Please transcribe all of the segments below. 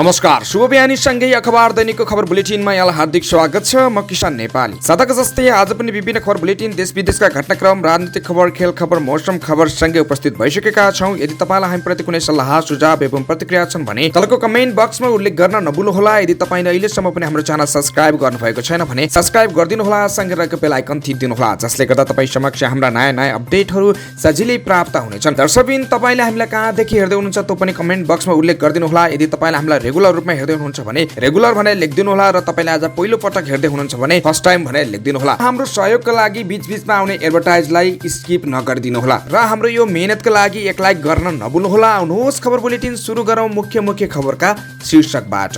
नमस्कार, शुभ बिहानी सँगै अखबार दैनिकको खबर बुलेटिनमा यहाँलाई हार्दिक स्वागत छ। म किसान नेपाली। सदाको जस्तै आज पनि विभिन्न खबर बुलेटिन, देश विदेशका घटनाक्रम, राजनीतिक खबर, खेल खबर, मौसम खबर सँगै उपस्थित भइसकेका छौं। यदि तपाईलाई हामीप्रति कुनै सल्लाह सुझाव एवं प्रतिक्रिया छन् भने तलको कमेन्ट बक्समा उल्लेख गर्न नभुल्नुहोला। यदि तपाईले अहिलेसम्म पनि हाम्रो च्यानल सब्स्क्राइब गर्नुभएको छैन भने सब्स्क्राइब गरिदिनुहोला, सँगै रहेको बेल आइकन थिचिदिनुहोला, जसले गर्दा तपाई समक्ष हाम्रा नयाँ अपडेटहरू सजिलै प्राप्त हुनेछन्। दर्शकबिन तपाईले हामीलाई कहाँदेखि हेर्दै हुनुहुन्छ त्यो पनि कमेन्ट बक्समा उल्लेख गरिदिनुहोला। यदि तपाईले हामीलाई रेगुलर रूपमा हेर्दै हुनुहुन्छ भने रेगुलर भनेर लेखिदिनु होला र तपाईले आज पहिलो पटक हेर्दै हुनुहुन्छ भने फर्स्ट टाइम भनेर लेखिदिनु होला। हाम्रो सहयोगका लागि बीचबीचमा आउने एडभर्टाइजलाई स्किप नगरिदिनु होला र हाम्रो यो मेहनतका लागि एक लाइक गर्न नभुल्नु होला। आउनुहोस् खबर बुलेटिन सुरु गरौँ मुख्य खबरका शीर्षकबाट।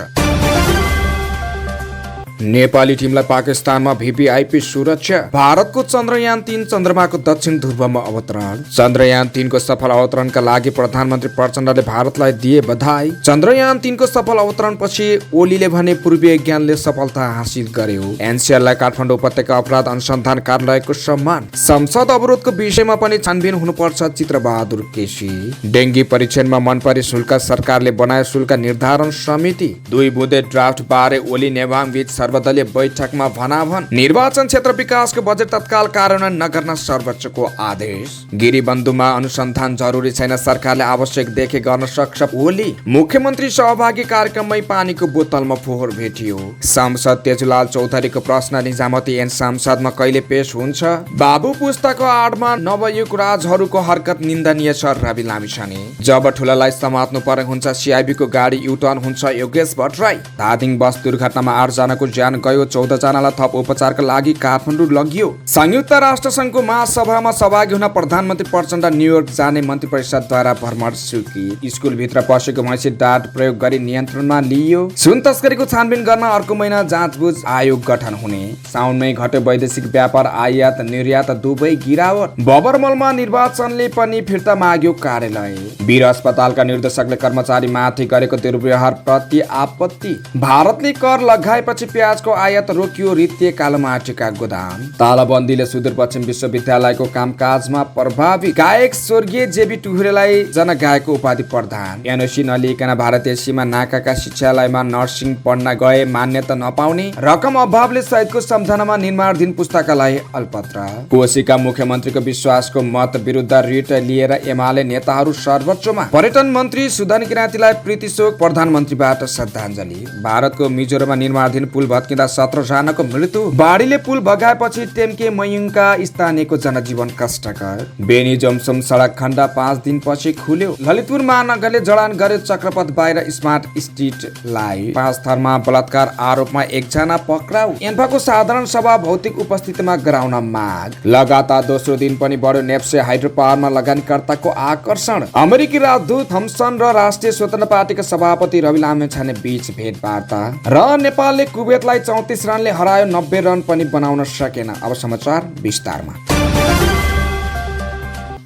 नेपाली टिमलाई पाकिस्तानमा भिभिआइपी सुरक्षा। भारतको चन्द्रयान 3 चन्द्रमाको दक्षिण ध्रुवमा अवतरण। चन्द्रयान 3 को सफल अवतरणका लागि प्रधानमन्त्री प्रचण्डले भारतलाई दिए बधाई। चन्द्रयान 3 को सफल अवतरणपछि ओलीले भने पूर्वीय ज्ञानले सफलता हासिल गर्यो। एनसीएललाई काठमाडौँ उपत्यका अपराध अनुसन्धान कार्यालयको सम्मान। संसद अवरोधको विषयमा पनि छानबिन हुनुपर्छ, चित्रबहादुर केसी। डेङ्गी परीक्षणमा मनपरी शुल्क, सरकारले बनाए शुल्क निर्धारण समिति। 2 बुँदे ड्राफ्ट बारे ओली नेवाङ बीच सर्वदलीय बैठकमा भनाभन। निर्वाचन क्षेत्र विकासको बजेट तत्काल कार्यान्वयन नगर्न सर्वोच्चको आदेश। गिरीबन्धुमा अनुसन्धान जरुरी छैन, सरकारले आवश्यक देखे गर्न सक्छ ओली। मुख्यमन्त्री सहभागी कार्यक्रममै पानीको बोतलमा फोहोर भेटियो। सांसद तेजुलाल चौधरीको प्रश्न निजामती ऐन संसदमा कहिले पेश हुन्छ? बाबु पुस्ताको आडमा नवयुग राजहरूको हरकत निन्दनीय छ, रवि लामिछाने। जब ठुलालाई समात्नु पर्ने हुन्छ, सिआइबीको गाडी युटर्न हुन्छ, योगेश भट्टराई। धादिङ बस दुर्घटनामा 8 जनाको ज्यान गयो, 14 जनालाई थप उपचारका लागि काठमाडौँ लगियो। संयुक्त राष्ट्र संघको महासभामा सहभागी हुन प्रधानमन्त्री प्रचण्ड न्युयोर्क जाने मन्त्री परिषदद्वारा भ्रमण स्वीकृत। स्कुलभित्र पसेको भैँसी डाँट प्रयोग गरी नियन्त्रणमा लिइयो। सुन तस्करीको छानबिन गर्न अर्को महिना जाँचबुझ आयोग गठन हुने। साउनमै घट्यो वैदेशिक व्यापार, आयात निर्यात दुवै गिरावट। बबरमलमा निर्वाचनले पनि फिर्ता माग्यो कार्यालय। वीर अस्पतालका निर्देशकले कर्मचारी माथि गरेको दुर्व्यवहार प्रति आपत्ति। भारतले कर लगाएपछि प्याजको आयात रोकियो, रित्ते कालोमाटीका गोदाम। तालाबन्दीले सुदूरपश्चिम विश्वविद्यालयको कामकाजमा प्रभावित। गायक स्वर्गीय जेबी टुहुरेलाई जनगायकको उपाधि प्रदान। एनओसी नलिइकन भारतीय सीमा नाकाका शिक्षालयमा नर्सिङ पढ्न गए मान्यता नपाउने। रकम अभावले सहितको सम्झनामा निर्माणाधीन पुस्तकालय अल्पत्र। कोशीका मुख्यमन्त्रीको विश्वासको मत विरुद्ध रिट लिएर एमाले नेताहरू सर्वोच्चमा। पर्यटन मन्त्री सुदन किराँतीलाई प्रीतिशोक, प्रधानमन्त्रीबाट श्रद्धाञ्जली। भारतको मिजोरममा निर्माणाधीन पुल भत्किँदा 17 जनाको मृत्यु। बाढीले पुल भगाएपछि टेम्के मयुङका स्थानीयको जनजीवन कष्टकर। बेनी जमसम सडक खण्ड 5 दिनपछि खुल्यो। ललितपुर महानगरले जडान गर्यो चक्रपथ बाहिर स्मार्ट स्ट्रिट लाइट। 5 थरमा बलात्कार आरोपमा 1 जना पक्राउ। एन्फाको साधारण सभा भौतिक उपस्थितिमा गराउन माग। लगातार दोस्रो दिन पनि बढ्यो नेप्से हाइड्रो पावरमा लगानीकर्ताको आकर्षण। अमेरिकी राजदूत थम्सन र राष्ट्रिय स्वतन्त्र पार्टीका सभापति रवि लामिछाने बीच भेटवार्ता। र नेपालले कुवेतलाई 34 रनले हरायो, 90 रन पनि बनाउन सकेन। अब समाचार विस्तारमा।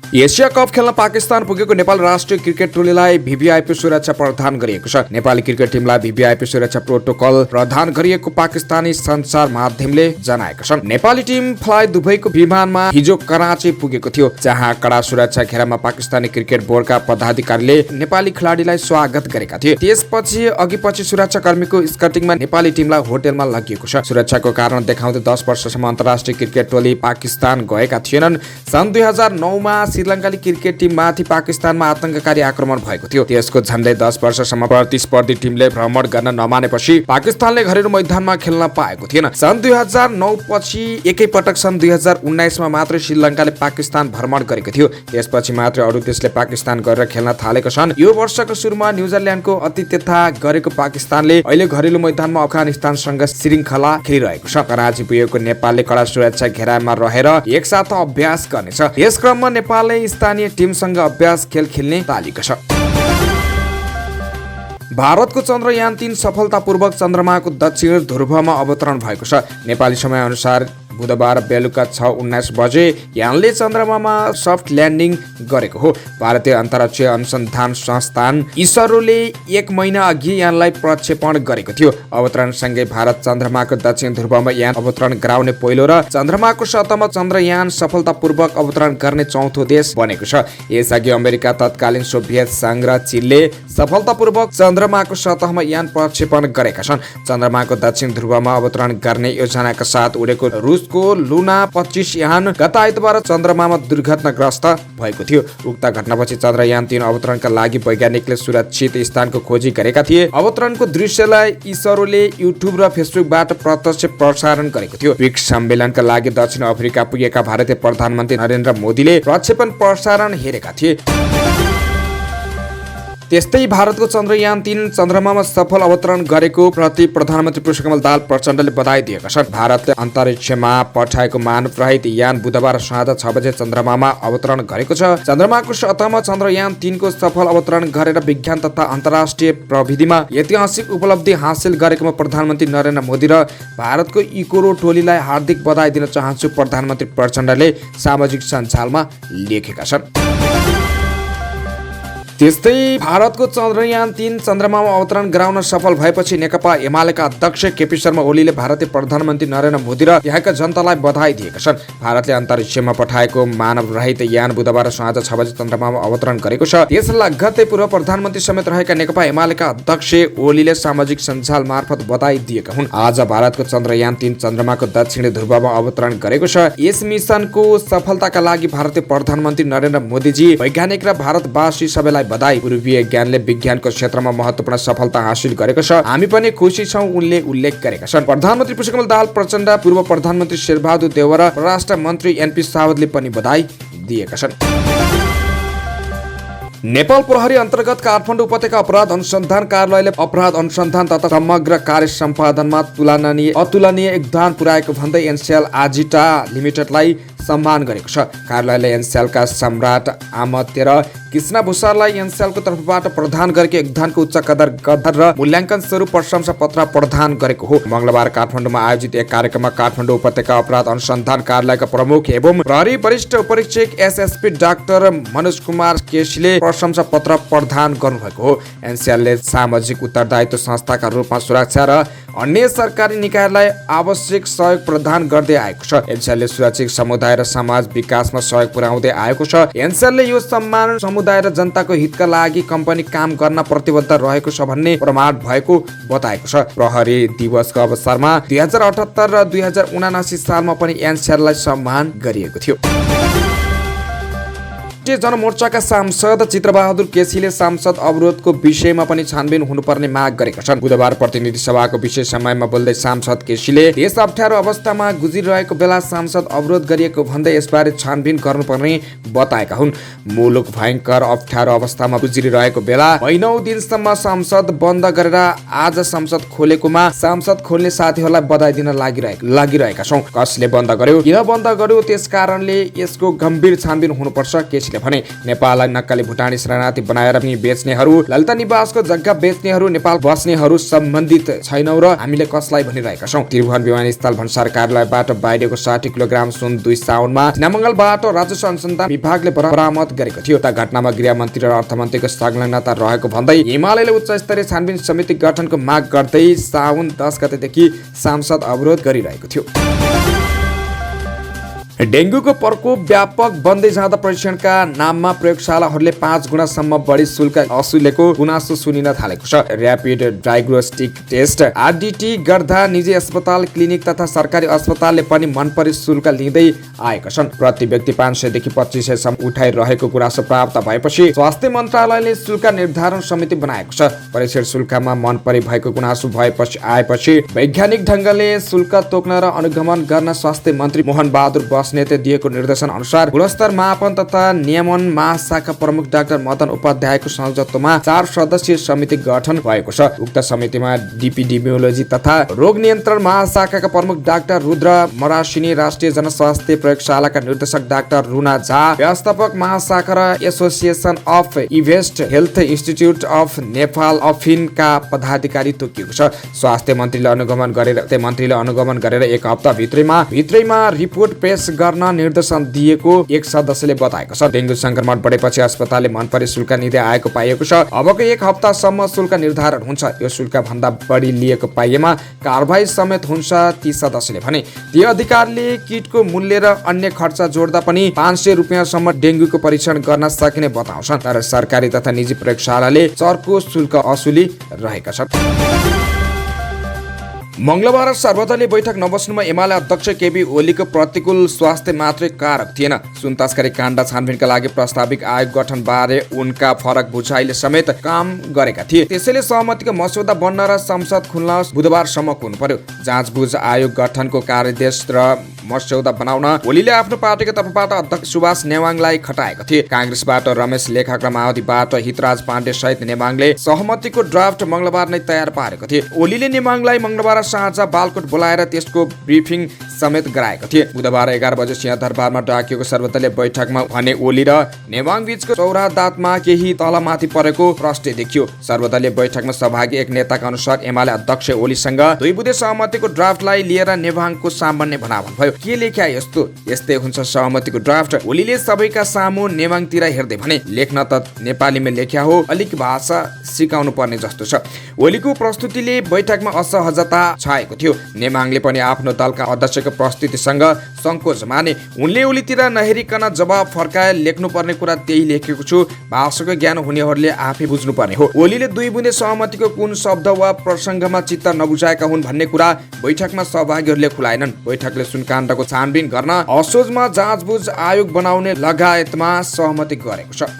एसिया कप खेल्न पाकिस्तान पुगेको नेपाल राष्ट्रिय क्रिकेट टोलीलाई भिभिआइपी सुरक्षा प्रदान गरिएको छ। नेपाली क्रिकेट टिमलाई भिभिआइपी सुरक्षा प्रोटोकल प्रदान गरिएको पाकिस्तानी सञ्चार माध्यमले जनाएको छ। नेपाली टिम फ्लाइ दुबईको विमानमा हिजो कराची पुगेको थियो, जहाँ कडा सुरक्षा घेरामा पाकिस्तानी क्रिकेट बोर्डका पदाधिकारीले नेपाली खेलाडीलाई स्वागत गरेका थिए। त्यसपछि अघिपछि सुरक्षाकर्मीको स्कटिङमा नेपाली टिमलाई होटेलमा लगिएको छ। सुरक्षाको कारण देखाउँदै 10 वर्षसम्म अन्तर्राष्ट्रिय क्रिकेट टोली पाकिस्तान गएका थिएनन्। सन् 2009 मा श्रीलङ्काली क्रिकेट टिम माथि पाकिस्तानमा आतंककारी आक्रमण भएको थियो। त्यसको झन्डै 10 वर्षसम्म प्रतिस्पर्धी टिमले भ्रमण गर्न नमानेपछि पाकिस्तानले घरेलु मैदानमा खेल्न पाएको थिएन। सन् 2009 पछि एकैपटक सन् 2019 मा मात्र श्रीलङ्काले पाकिस्तान भ्रमण गरेको थियो। त्यसपछि मात्र अरू देशले पाकिस्तान गरेर खेल्न थालेको छन्। यो वर्षको सुरुमा न्युजिल्यान्डको आतिथ्यता गरेको पाकिस्तानले अहिले घरेलु मैदानमा अफगानिस्तानसँग श्रृङ्खला खेलिरहेको छ। कराची पुगेको नेपालले कडा सुरक्षा घेरामा रहेर एकसाथ अभ्यास गर्नेछ। यस क्रममा नेपाल स्थानीय टिमसँग अभ्यास खेल खेल्ने तालिका छ। भारतको चन्द्रयान 3 सफलतापूर्वक चन्द्रमाको दक्षिण ध्रुवमा अवतरण भएको छ। नेपाली समय अनुसार बुधबार बेलुका 6:19 बजे यानले चन्द्रमामा सफ्ट ल्यान्डिङ गरेको हो। भारतीय अन्तरिक्ष अनुसन्धान संस्थान इसरोले 1 महिना अघि यानलाई प्रक्षेपण गरेको थियो। अवतरणसँगै भारत चन्द्रमाको दक्षिण ध्रुवमा यान अवतरण गराउने पहिलो र चन्द्रमाको सतहमा चन्द्रयान सफलतापूर्वक अवतरण गर्ने चौथो देश बनेको छ। यसअघि अमेरिका, तत्कालीन सोभियत संघ र चीनले सफलतापूर्वक चन्द्रमाको सतहमा यान प्रक्षेपण गरेका छन्। चन्द्रमाको दक्षिण ध्रुवमा अवतरण गर्ने योजनाका साथ उडेको रुसको लुना 25 यान गत आइतबार चन्द्रमामा दुर्घटनाग्रस्त भएको थियो। उक्त घटनापछि चन्द्रयान 3 अवतरणका लागि वैज्ञानिकले सुरक्षित स्थानको खोजी गरेका थिए। अवतरणको दृश्यलाई इसरोले युट्युब र फेसबुकबाट प्रत्यक्ष प्रसारण गरेको थियो। ब्रिक्स सम्मेलनका लागि दक्षिण अफ्रिका पुगेका भारतीय प्रधानमन्त्री नरेन्द्र मोदीले प्रक्षेपण प्रसारण हेरेका थिए। त्यस्तै भारतको चन्द्रयान 3 चन्द्रमामा सफल अवतरण गरेको प्रति प्रधानमन्त्री पुष्पकमल दाहाल प्रचण्डले बधाई दिएका छन्। भारतले अन्तरिक्षमा पठाएको मानव रहित यान बुधबार साँझ 6 बजे चन्द्रमामा अवतरण गरेको छ। चन्द्रमाको सतहमा चन्द्रयान 3 को सफल अवतरण गरेर विज्ञान तथा अन्तर्राष्ट्रिय प्रविधिमा ऐतिहासिक उपलब्धि हासिल गरेकोमा प्रधानमन्त्री नरेन्द्र मोदी र भारतको इकोरो टोलीलाई हार्दिक बधाई दिन चाहन्छु, प्रधानमन्त्री प्रचण्डले सामाजिक सञ्जालमा लेखेका छन्। त्यस्तै भारतको चन्द्रयान 3 चन्द्रमामा अवतरण गराउन सफल भएपछि नेकपा एमालेका अध्यक्ष केपी शर्मा ओलीले भारतीय प्रधानमन्त्री नरेन्द्र मोदी र यहाँका जनतालाई बधाई दिएका छन्। भारतले अन्तरिक्षमा पठाएको मानव रहित यान बुधबार साँझ 6 बजे चन्द्रमामा अवतरण गरेको छ। यस लगत्तै पूर्व प्रधानमन्त्री समेत रहेका नेकपा एमालेका अध्यक्ष ओलीले सामाजिक सञ्जाल मार्फत बधाई दिएका हुन्। आज भारतको चन्द्रयान 3 चन्द्रमाको दक्षिणी ध्रुवमा अवतरण गरेको छ। यस मिसनको सफलताका लागि भारतीय प्रधानमन्त्री नरेन्द्र मोदीजी, वैज्ञानिक र भारतवासी सबैलाई बधाई। पूर्वीय ज्ञानले विज्ञानको क्षेत्रमा महत्त्वपूर्ण सफलता हासिल गरेको छ, हामी पनि खुसी छौं, उनले उल्लेख गरेका छन्। प्रधानमन्त्री पुष्पकमल दाहाल प्रचण्ड, पूर्व प्रधानमन्त्री शेरबहादुर देउवा र परराष्ट्र मन्त्री एनपी सावदले पनि बधाई दिएका छन्। नेपाल प्रहरी अन्तर्गत काठमाडौँ उपत्यका अपराध अनुसन्धान कार्यालयले अपराध अनुसन्धान तथा समग्र कार्य सम्पादनमा अतुलनीय योगदान पुर्याएको भन्दै एनसेल आजिटा लिमिटेडलाई सम्मान गरेको छ। कार्यालयले एनसेलका सम्राट आमत्य र कृष्ण भूषाललाई एनसेलको तर्फबाट प्रदान गरेको योगदानको उच्च कदर र मूल्याङ्कन स्वरूप प्रशंसा पत्र प्रदान गरेको हो। मङ्गलबार काठमाडौँमा आयोजित एक कार्यक्रममा काठमाडौँ उपत्यका अपराध अनुसन्धान कार्यालयका प्रमुख एवं प्रहरी वरिष्ठ उपरीक्षक एसएसपी डाक्टर मनोज कुमार केसीले प्रशंसा पत्र प्रदान गर्नुभएको हो। एनसेलले सामाजिक उत्तरदायित्व संस्थाका रूपमा सुरक्षा र अन्य सरकारी निकायलाई आवश्यक सहयोग प्रदान गर्दै आएको छ। एनसेलले सुरक्षित समुदाय र समाज विकासमा सहयोग पुर्याउँदै आएको छ। एनसेलले यो सम्मान समुदाय र जनताको हितका लागि कम्पनी काम गर्न प्रतिबद्ध रहेको छ भन्ने प्रमाण भएको बताएको छ। प्रहरी दिवसको अवसरमा 2078 र 2079 सालमा पनि एनसेललाई सम्मान गरिएको थियो। जनमोर्चाका सांसद चित्रबहादुर केसीले सांसद अवरोधको विषयमा पनि छानबिन हुनुपर्ने माग गरेका छन्। बुधबार प्रतिनिधि सभाको विशेष समयमा बोल्दै सांसद केसीले देश अप्ठ्यारो अवस्थामा गुजिरहेको बेला सांसद अवरोध गरिएको भन्दै यसबारे छानबिन गर्नुपर्ने बताएका हुन्। मुलुक भयङ्कर अप्ठ्यारो अवस्थामा गुजिरहेको बेला महिनौं दिनसम्म संसद बन्द गरेर आज संसद खोलेकोमा संसद खोल्ने साथीहरूलाई बधाई दिन लागिरहेका छौं। कसले बन्द गर्यो, किन बन्द गर्यो, त्यस कारणले यसको गम्भीर छानबिन हुनुपर्छ, केसीले भने। नेपाललाई नक्कली भुटानी शरणार्थी बनाएर बेच्नेहरू, ललिता निवासको जग्गा बेच्नेहरू, नेपाल बस्नेहरू सम्बन्धित छैनौं र हामीले कसलाई भनिरहेका छौं। त्रिभुवन विमानस्थल भन्सार कार्यालयबाट बाहिरको 60 किलोग्राम सुन 2 साउनमा नामङ्गलबाट राजस्व अनुसन्धान विभागले बरामद गरेको थियो। त घटनामा गृहमन्त्री र अर्थमन्त्रीको संलग्नता रहेको भन्दै एमालेले उच्च स्तरीय छानबिन समिति गठनको माग गर्दै साउन 10 गतेदेखि सांसद अवरोध गरिरहेको थियो। डेङ्गुको प्रकोप व्यापक बन्दै जाँदा परीक्षणका नाममा प्रयोगशालाहरूले 5 गुणासम्म बढी शुल्क असुलेको गुनासो सुनिन थालेको छ। र्यापिड डायग्नोस्टिक टेस्ट आरडीटी गर्दा निजी अस्पताल, क्लिनिक तथा सरकारी अस्पतालले पनि मनपरी शुल्क लिँदै आएका छन्। प्रति व्यक्ति 500 देखि 2500 सम्म उठाइरहेको गुनासो प्राप्त भएपछि स्वास्थ्य मन्त्रालयले शुल्क निर्धारण समिति बनाएको छ। परीक्षण शुल्कमा मनपरी भएको गुनासो आएपछि वैज्ञानिक ढङ्गले शुल्क तोक्न र अनुगमन गर्न स्वास्थ्य मन्त्री मोहन बहादुर नेतृत्वले दिएको निर्देशन अनुसार गुणस्तर मापन तथा नियमन महाशाखा प्रमुख डाक्टर मदन उपाध्यायको संयोजकत्वमा 4 सदस्यीय समिति गठन भएको छ। उक्त समितिमा डिपिडेमियोलोजी तथा रोग नियन्त्रण महाशाखाका प्रमुख डाक्टर रुद्र मरासिनी, राष्ट्रिय जनस्वास्थ्य प्रयोगशालाका निर्देशक डाक्टर रुना झा, व्यवस्थापक महाशाखा र association of invest health institute of Nepal अफिनका पदाधिकारी तोकिएको छ। स्वास्थ्य मन्त्रीले अनुगमन गरेर एक हप्ता भित्रैमा रिपोर्ट पेश गर्न निर्देशन दिएको एक सदस्यले बताएको छ। डेंगू संक्रमण बढेपछि अस्पतालले मनपरी शुल्क लिँदै आएको पाइएको छ। अबको एक हप्तासम्म शुल्क निर्धारण हुन्छ। यो शुल्क भन्दा बढी लिएको पाइएमा कारबाही समेत हुन्छ, ती सदस्यले भने। ती अधिकारीले किटको मूल्य र अन्य खर्च जोड्दा पनि 500 रुपियाँसम्म डेंगूको परीक्षण गर्न सकिने बताउँछन्। तर सरकारी तथा निजी प्रयोगशालाले चर्को शुल्क असुली रहेका छन्। मंगलबार सर्वदलीय बैठक नबस्नुमा एमाले अध्यक्ष केपी ओलीको प्रतिकूल स्वास्थ्य मात्रै कारक थिएन। सुन तस्करी काण्ड छानबिनका लागि प्रस्ताविक आयोग गठन बारे उनका फरक बुझाइले समेत काम गरेका थिए। त्यसैले सहमतिको मस्यौदा बन्न र संसद खुल्न बुधबारसम्म हुनु पर्यो। जाँचबुझ आयोग गठनको कार्यदेश र मस्यौदा बनाउन ओलीले आफ्नो पार्टीको तर्फबाट अध्यक्ष सुभाष नेवाङलाई खटाएका थिए। कांग्रेसबाट रमेश लेखक र माओवादीबाट हितराज पाण्डे सहित नेवाङले सहमतिको ड्राफ्ट मंगलबार नै तयार पारेको थिए। ओलीले नेवाङलाई मंगलबार साँझ बालकोट बोलाएर त्यसको ब्रिफिङ समेत गराएका थिए। बुधबार 11 बजे सिंहदरबारमा डाकिएको सर्वदलीय बैठकमा भने ओली र नेवाङ बीचको चौरादातमा केही तलमाथि परेको प्रश्न देखियो। सर्वदलीय बैठकमा सहभागी एक नेताका अनुसार एमाले अध्यक्ष ओलीसँग 2 बुँदे सहमतिको ड्राफ्टलाई लिएर नेवाङको सामान्य भनाभन भयो। के लेख्या यस्तै हुन्छ सहमतिको ड्राफ्ट। ओलीले सबैका सामु नेवाङतिर हेर्दै भने, लेख्न त नेपालीमा लेख्या हो, अलिक भाषा सिकाउनु पर्ने जस्तो छ। ओलीको प्रस्तुतिले बैठकमा असहजता छाएको थियो। नेवाङले पनि आफ्नो दलका अध्यक्षको प्रस्तुतिसँग संकोच माने। उनले ओलीतिर नहेरिकन जवाब फर्काए, लेख्नुपर्ने कुरा त्यही लेखेको छु, भाषाको ज्ञान हुनेहरूले आफै बुझ्नुपर्ने हो। ओलीले 2 बुँदे सहमतिको कुन शब्द वा प्रसङ्गमा चित्त नबुझाएका हुन् भन्ने कुरा बैठकमा सहभागीहरूले खुलाएनन्। बैठकले सुनकाण्डको छानबिन गर्न असोजमा जाँचबुझ आयोग बनाउने लगायतमा सहमति गरेको छ।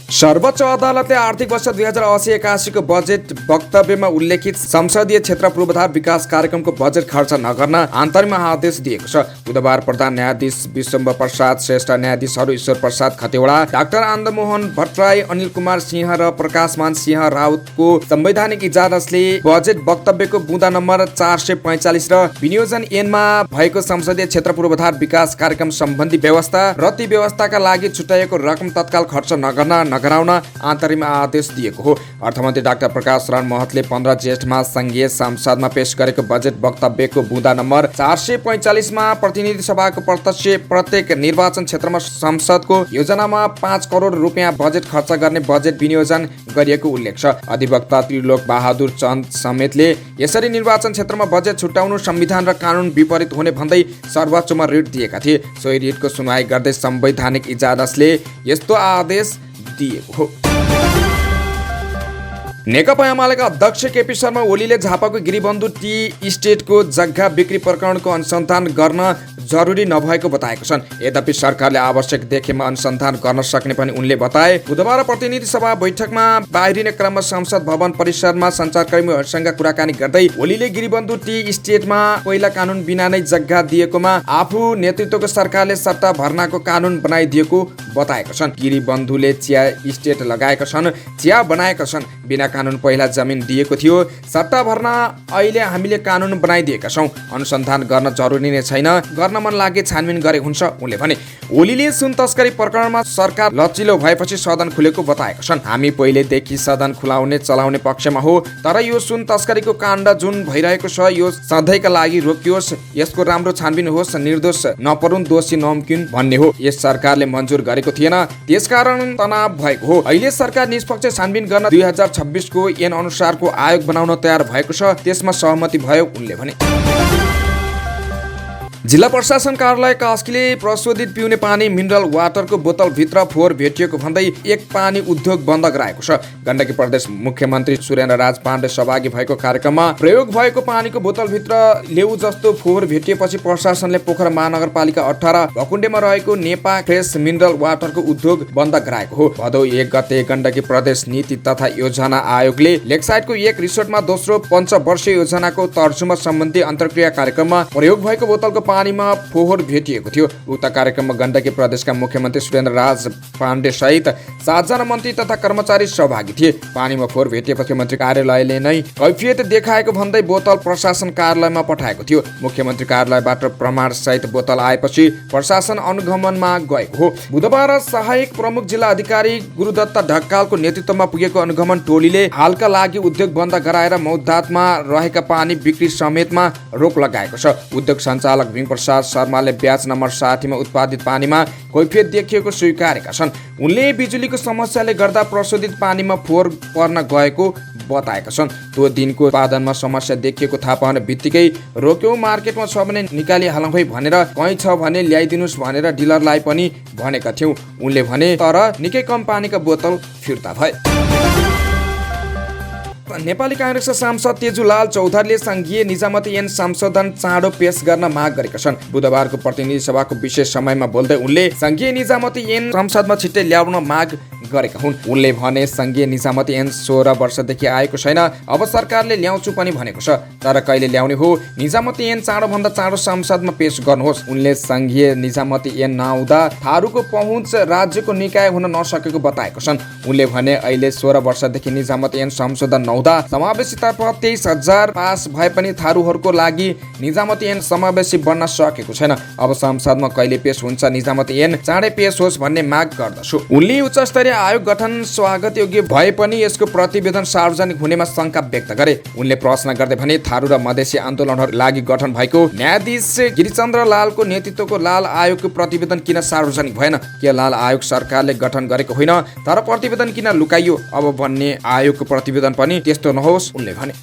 सर्वोच्च अदालतले आर्थिक वर्ष 2080-81 को बजेट वक्तव्यमा उल्लेखित संसदीय क्षेत्र पूर्वाधार विकास कार्यक्रमको बजेट खर्च नगर्न अन्तरिम आदेश दिएको छ। बुधबार प्रधान न्यायाधीश विश्वम्भर प्रसाद श्रेष्ठ, न्यायाधीशहरू ईश्वर प्रसाद खतिवडा, डाक्टर आनन्दमोहन भट्टराई, अनिल कुमार सिंह र प्रकाशमान सिंह राउतको संवैधानिक इजलासले बजेट वक्तव्यको बुँदा नम्बर 445 र विनियोजन ऐनमा भएको संसदीय क्षेत्र पूर्वाधार विकास कार्यक्रम सम्बन्धी व्यवस्था र ती व्यवस्थाका लागि छुट्याइएको रकम तत्काल खर्च नगराउन अन्तरिम आदेश दिएको हो। अर्थमन्त्री डाक्टर प्रकाश शरण महतले 15 जेठमा संघीय संसदमा पेश गरेको बजेट वक्तव्यको बुँदा नम्बर 445 मा प्रतिनिधि सभाको प्रत्यक्ष प्रत्येक निर्वाचन क्षेत्रमा संसदको योजनामा 5 करोड रुपियाँ बजेट खर्च गर्ने बजेट विनियोजन गरिएको उल्लेख छ। अधिवक्ता त्रिलोक बहादुर चन्द समेतले यसरी निर्वाचन क्षेत्रमा बजेट छुट्याउनु संविधान र कानुन विपरीत हुने भन्दै सर्वोच्चमा रिट दिएका थिए। सोही रिटको सुनवाई गर्दै संवैधानिक इजलासले यस्तो आदेश दिएको हो। नेकपा एमालेका अध्यक्ष केपी शर्मा ओलीले झापाको गिरिबन्धु टी इस्टेटको जग्गा बिक्री प्रकरणको अनुसन्धान गर्न जरुरी नभएको बताएको छन्। यद्यपि सरकारले आवश्यक देखेमा अनुसन्धान गर्न सक्ने पनि उनले बताए। बुधबार प्रतिनिधि सभा बैठकमा बाहिरिने क्रममा संसद भवन परिसरमा सञ्चारकर्मीहरूसँग कुराकानी गर्दै ओलीले गिरिबन्धु टी इस्टेटमा पहिला कानुन बिना नै जग्गा दिएकोमा आफू नेतृत्वको सरकारले सट्टा भर्नाको कानुन बनाइदिएको बताएका छन्। गिरिबन्धुले चिया इस्टेट लगाएका छन्, चिया बनाएका छन्, बिना कानुन पहिला जमिन दिएको थियो, सट्टा भर्ना अहिले हामीले कानुन बनाइदिएका छौँ, अनुसन्धान गर्न जरुरी नै छैन, गर्न मन लागे छानबिन गरे हुन्छ, उनले भने। ओलीले सुन तस्करी प्रकरणमा सरकार लचिलो भएपछि सदन खुलेको बताएका छन्। हामी पहिलेदेखि सदन खुलाउने चलाउने पक्षमा हो, तर यो सुन तस्करीको काण्ड जुन भइरहेको छ यो सधैँका लागि रोकियोस्, यसको राम्रो छानबिन होस्, निर्दोष नपरुन्, दोषी नम्किन भन्ने हो। यस सरकारले मन्जुर गरेको थिएन, त्यसकारण तनाव भएको हो। अहिले सरकार निष्पक्ष छानबिन गर्न 2026 को ऐन अनुसारको आयोग बनाउन तयार भएको छ, त्यसमा सहमति भयो, उनले भने। जिल्ला प्रशासन कार्यालय कास्कीले प्रशोधित पिउने पानी मिनरल वाटरको बोतलभित्र फोहोर भेटिएको भन्दै एक पानी उद्योग बन्द गराएको छ। गण्डकी प्रदेश मुख्यमन्त्री सुरेन्द्र राज पाण्डे सहभागी भएको कार्यक्रममा प्रयोग भएको पानीको बोतलभित्र लेउ जस्तो फोहोर भेटिएपछि प्रशासनले पोखरा महानगरपालिका 18 भकुण्डेमा रहेको नेपा फ्रेस मिनरल वाटरको उद्योग बन्द गराएको हो। भदौ 1 गते गण्डकी प्रदेश नीति तथा योजना आयोगले लेकसाइडको एक रिसोर्टमा दोस्रो पञ्चवर्षीय योजनाको तर्जुमा सम्बन्धी अन्तर्क्रिया कार्यक्रममा प्रयोग भएको बोतलको पानीमा फोहोर भेटिएको थियो। उक्त कार्यक्रममा गण्डकी प्रदेशका मुख्यमन्त्री सुरेन्द्र राज पाण्डे सहित 7 जना मन्त्री तथा कर्मचारी सहभागी थिए। पानीमा फोहोर भेटिएपछि मन्त्री कार्यालयले नै कैफियत देखाएको भन्दै बोतल प्रशासन कार्यालयमा पठाएको थियो। मुख्यमन्त्री कार्यालयबाट प्रमाण सहित बोतल आएपछि प्रशासन अनुगमनमा गएको हो। बुधबार सहायक प्रमुख जिल्ला अधिकारी गुरुदत्त ढकालको नेतृत्वमा पुगेको अनुगमन टोलीले हालका लागि उद्योग बन्द गराएर मौद्दातमा रहेका पानी बिक्री समेतमा रोक लगाएको छ। उद्योग सञ्चालक भीम प्रसाद शर्माले ब्याच नम्बर 60 मा उत्पादित पानीमा कैफियत देखिएको स्वीकारेका छन्। उनले बिजुलीको समस्याले गर्दा प्रशोधित पानीमा फोहोर पर्न गएको बताएका छन्। त्यो दिनको उत्पादनमा समस्या देखिएको थाहा पाउने बित्तिकै रोक्यौं, मार्केटमा छ भने निकालिहालौँ है भनेर, कहीँ छ भने ल्याइदिनुहोस् भनेर डिलरलाई पनि भनेका थियौँ उनले भने। तर निकै कम पानीका बोतल फिर्ता भए। नेपाली कांग्रेसका सांसद तेजुलाल चौधरीले संघीय निजामती ऐन संशोधन चाँडो पेश गर्न माग गरेका छन्। बुधबारको प्रतिनिधि सभाको विशेष समयमा बोल्दै उनले संघीय निजामती ऐन संसदमा छिट्टै ल्याउन माग गरेका हुन्। उनले भने संघीय निजामती ऐन 16 वर्षदेखि आएको छैन, अब सरकारले ल्याउँछु पनि भनेको छ, तर कहिले ल्याउने हो? निजामती ऐन चाँडोभन्दा चाँडो संसदमा पेश गर्नुहोस्। उनले संघीय निजामती ऐन नआउँदा थारूको पहुँच राज्यको निकाय हुन नसकेको बताएको छन्। उनले भने अहिले 16 वर्षदेखि निजामती ऐन संशोधन नहुँदा समावेशीतर्फ 23,000 पास भए पनि थारूहरूको लागि निजामती ऐन समावेशी बन्न सकेको छैन। अब संसदमा कहिले पेश हुन्छ निजामती ऐन, चाँडै पेश होस् भन्ने माग गर्दछु। उनले उच्च स्तरीय आयोग गठन स्वागत योग्य भए पनि यसको प्रतिवेदन सार्वजनिक हुनेमा शंका व्यक्त गरे। उनले प्रश्न गर्दै भने थारू र मधेसी आन्दोलनहरू लागि गठन भएको न्यायाधीश गिरिचन्द्र लालको नेतृत्वको लाल आयोगको प्रतिवेदन किन सार्वजनिक भएन? के लाल आयोग सरकारले गठन गरेको होइन, तर प्रतिवेदन किन लुकाइयो? अब बन्ने आयोगको प्रतिवेदन पनि त्यस्तो नहोस् उनले भने।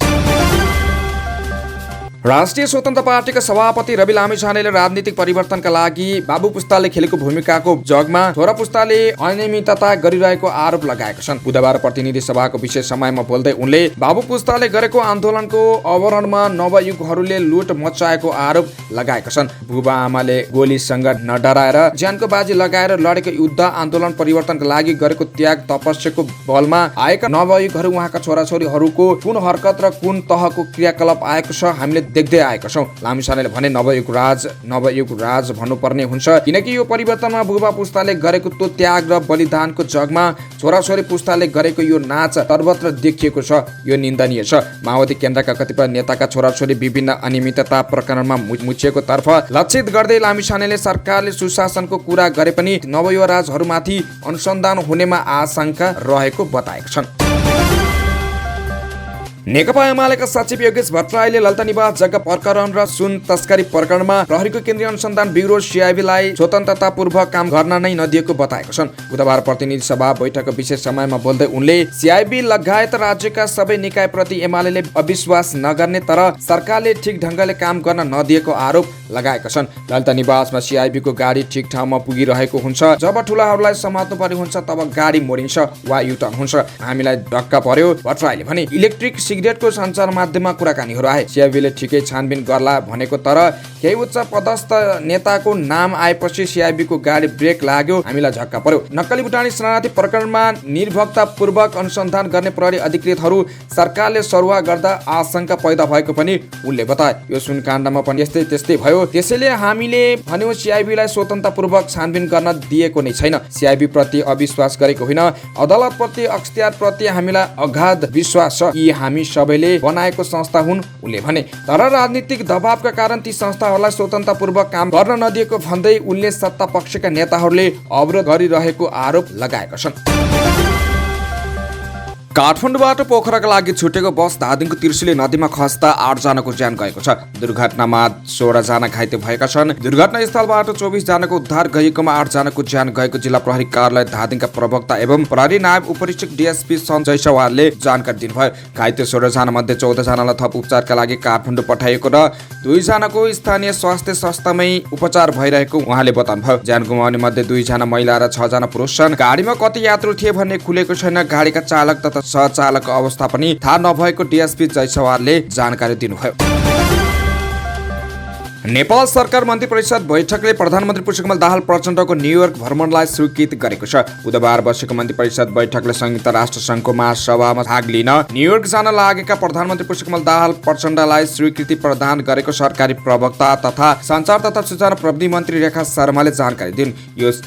राष्ट्रिय स्वतन्त्र पार्टीका सभापति रवि लामिछानेले राजनीतिक परिवर्तनका लागि बाबु पुस्ताले खेलेको भूमिकाको जगमा छोरा पुस्ताले अनियमितता गरिरहेको आरोप लगाएका छन्। बुधबार प्रतिनिधि सभाको विशेष समयमा बोल्दै उनले बाबु पुस्ताले गरेको आन्दोलनको अवरणमा नवयुगहरूले लुट मचाएको आरोप लगाएका छन्। बुबा आमाले गोलीसँग नडराएर ज्यानको बाजी लगाएर लडेको युद्ध आन्दोलन परिवर्तनका लागि गरेको त्याग तपस्याको बलमा आएका नवयुगहरू उहाँका छोराछोरीहरूको कुन हरकत र कुन तहको क्रियाकलाप आएको छ हामीले देख्दै आएका छौँ। लामिछानेले भने नवयुग राज भन्नुपर्ने हुन्छ, किनकि यो परिवर्तनमा बुबा पुस्ताले गरेको त्यो त्याग र बलिदानको जगमा छोराछोरी पुस्ताले गरेको यो नाच सर्वत्र देखिएको छ। यो निन्दनीय छ। माओवादी केन्द्रका कतिपय नेताका छोराछोरी विभिन्न अनियमितता प्रकरणमा मुछिएको तर्फ लक्षित गर्दै लामिछानेले सरकारले सुशासनको कुरा गरे पनि नवयुवराजहरूमाथि अनुसन्धान हुनेमा आशंका रहेको बताएका छन्। नेकपा एमालेका सचिव योगेश भट्टराईले ललिता निवास जग्गा प्रकरण र सुन तस्करी प्रकरणमा प्रहरीको केन्द्रीय अनुसन्धान ब्युरो सिआइबीलाई स्वतन्त्रतापूर्वक काम गर्न नै नदिएको बताएको छन्। बुधबार प्रतिनिधि सभा बैठकको विशेष समयमा बोल्दै उनले सिआइबी लगायत राज्यका सबै निकायप्रति एमालेले अविश्वास नगर्ने तर सरकारले ठिक ढङ्गले काम गर्न नदिएको आरोप लगाएका छन्। ललिता निवासमा सिआइबीको गाडी ठिक ठाउँमा पुगिरहेको हुन्छ, जब ठुलाहरूलाई समात्नु पर्ने हुन्छ तब गाडी मोडिन्छ वा युटर्न हुन्छ, हामीलाई धक्का पर्यो। भट्टराईले भने इलेक्ट्रिक सिगरेटको सञ्चार माध्यममा कुराकानीहरू आए, सिआइबीले ठिकै छानबिन गर्ला भनेको, तर केही उच्च पदस्थ नेताको नाम आएपछि सिआइबीको गाडी ब्रेक लाग्यो, हामीलाई झक्का पर्यो। नक्कली भुटानी शरणार्थी प्रकरणमा निर्भक्तापूर्वक अनुसन्धान गर्ने प्रहरी अधिकृतहरू सरकारले सरुवा गर्दा आशंका पैदा भएको पनि उनले बताए। यो सुन काण्डमा पनि त्यस्तै भयो, त्यसैले हामीले भन्यौं सिआइबीलाई स्वतन्त्रपूर्वक छानबिन गर्न दिएको नै छैन। सिआइबी प्रति अविश्वास गरेको होइन, अदालत प्रति अख्तियार प्रति हामीलाई अगाध विश्वास छ। यी हामी सबैले बनाएको संस्था हुन् उनले भने। तर राजनीतिक दबावका कारण ती संस्थाहरूलाई स्वतन्त्रपूर्वक काम गर्न नदिएको भन्दै उनले सत्ता पक्षका नेताहरूले अवरोध गरिरहेको आरोप लगाएका छन्। काठमाडौँबाट पोखराका लागि छुटेको बस धादिङको त्रिशुली नदीमा खस्दा 8 जनाको ज्यान गएको छ। दुर्घटनामा 16 जना घाइते भएका छन्। दुर्घटना स्थलबाट 24 जनाको उद्धार गरिएकोमा 8 जनाको ज्यान गएको जिल्ला प्रहरी कार्यालय धादिङका प्रवक्ता एवं प्रहरी नायब उपरीक्षक डीएसपी सञ्जय सवालले जानकारी दिनुभयो। घाइते 16 जना मध्ये 14 जनालाई थप उपचारका लागि काठमाडौँ पठाइएको र 2 जनाको स्थानीय स्वास्थ्य संस्थामै उपचार भइरहेको उहाँले बताउनुभयो। ज्यान गुमाउने मध्ये 2 जना महिला र 6 जना पुरुष छन्। गाडीमा कति यात्रु थिए भन्ने खुलेको छैन। गाडीका चालक तथा सहचालकको अवस्था पनि थाहा नभएको डीएसपी जयसवालले जानकारी दिनुभयो। नेपाल सरकार मन्त्री परिषद बैठकले प्रधानमन्त्री पुष्पकमल दाहाल प्रचण्डको न्युयोर्क भ्रमणलाई स्वीकृत गरेको छ। बुधबार बसेको मन्त्री परिषद बैठकले संयुक्त राष्ट्र संघको महासभामा भाग लिन न्युयोर्क जान लागेका प्रधानमन्त्री पुष्पकमल दाहाल प्रचण्डलाई स्वीकृति प्रदान गरेको सरकारी प्रवक्ता तथा सञ्चार तथा सूचना प्रविधि मन्त्री रेखा शर्माले जानकारी दिन्।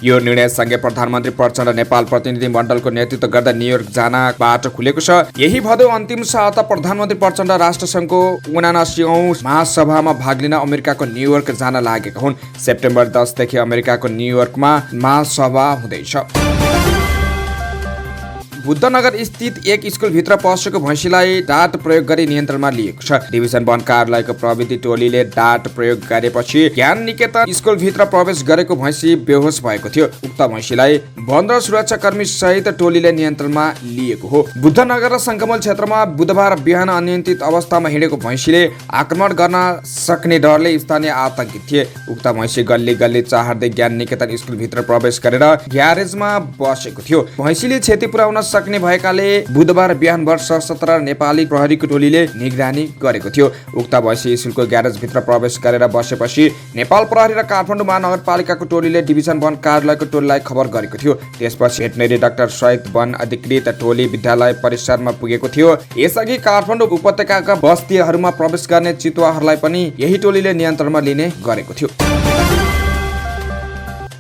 यो निर्णय सँगै प्रधानमन्त्री प्रचण्ड नेपाल प्रतिनिधि मण्डलको नेतृत्व गर्दा न्युयोर्क जान बाटो खुलेको छ। यही भदौ अन्तिम साता प्रधानमन्त्री प्रचण्ड राष्ट्रसङ्घको 79औं महासभामा भाग लिन अमेरिकाको न्युयोर्क जान लागेका हुन्। सेप्टेम्बर 10 देखि अमेरिकाको न्युयोर्कमा महासभा हुँदैछ। बुद्धनगर स्थित एक स्कुलभित्र पसेको भैँसीलाई डाँट प्रयोग गरी नियन्त्रणमा लिएको छ। डिभिजन वन कार्यालयको प्रविधि टोलीले डाँट प्रयोग गरेपछि ज्ञान निकेतन स्कुलभित्र प्रवेश गरेको भैँसी बेहोस भएको थियो। उक्त भैँसीलाई वन र सुरक्षाकर्मी सहित टोलीले नियन्त्रणमा लिएको हो। बुद्धनगर र सङ्गमल क्षेत्रमा बुधबार बिहान अनियन्त्रित अवस्थामा हिँडेको भैँसीले आक्रमण गर्न सक्ने डरले स्थानीय आतंकित थिए। उक्त भैँसी गल्ली गल्ली चाहर्दै ज्ञान निकेतन स्कुलभित्र प्रवेश गरेर ग्यारेजमा बसेको थियो। भैँसीले क्षति पुर्याउन सक्ने भएकाले बुधबार बिहानभर सशस्त्र नेपाली प्रहरीको टोलीले निगरानी गरेको थियो। उक्त भैँसी स्कुलको ग्यारेजभित्र प्रवेश गरेर बसेपछि नेपाल प्रहरी र काठमाडौँ महानगरपालिकाको टोलीले डिभिजन वन कार्यालयको टोलीलाई खबर गरेको थियो। त्यसपछि भेटनेरी डाक्टर सहित वन अधिकृत टोली विद्यालय परिसरमा पुगेको थियो। यसअघि काठमाडौँ उपत्यकाका बस्तीहरूमा प्रवेश गर्ने चितुवाहरूलाई पनि यही टोलीले नियन्त्रणमा लिने गरेको थियो।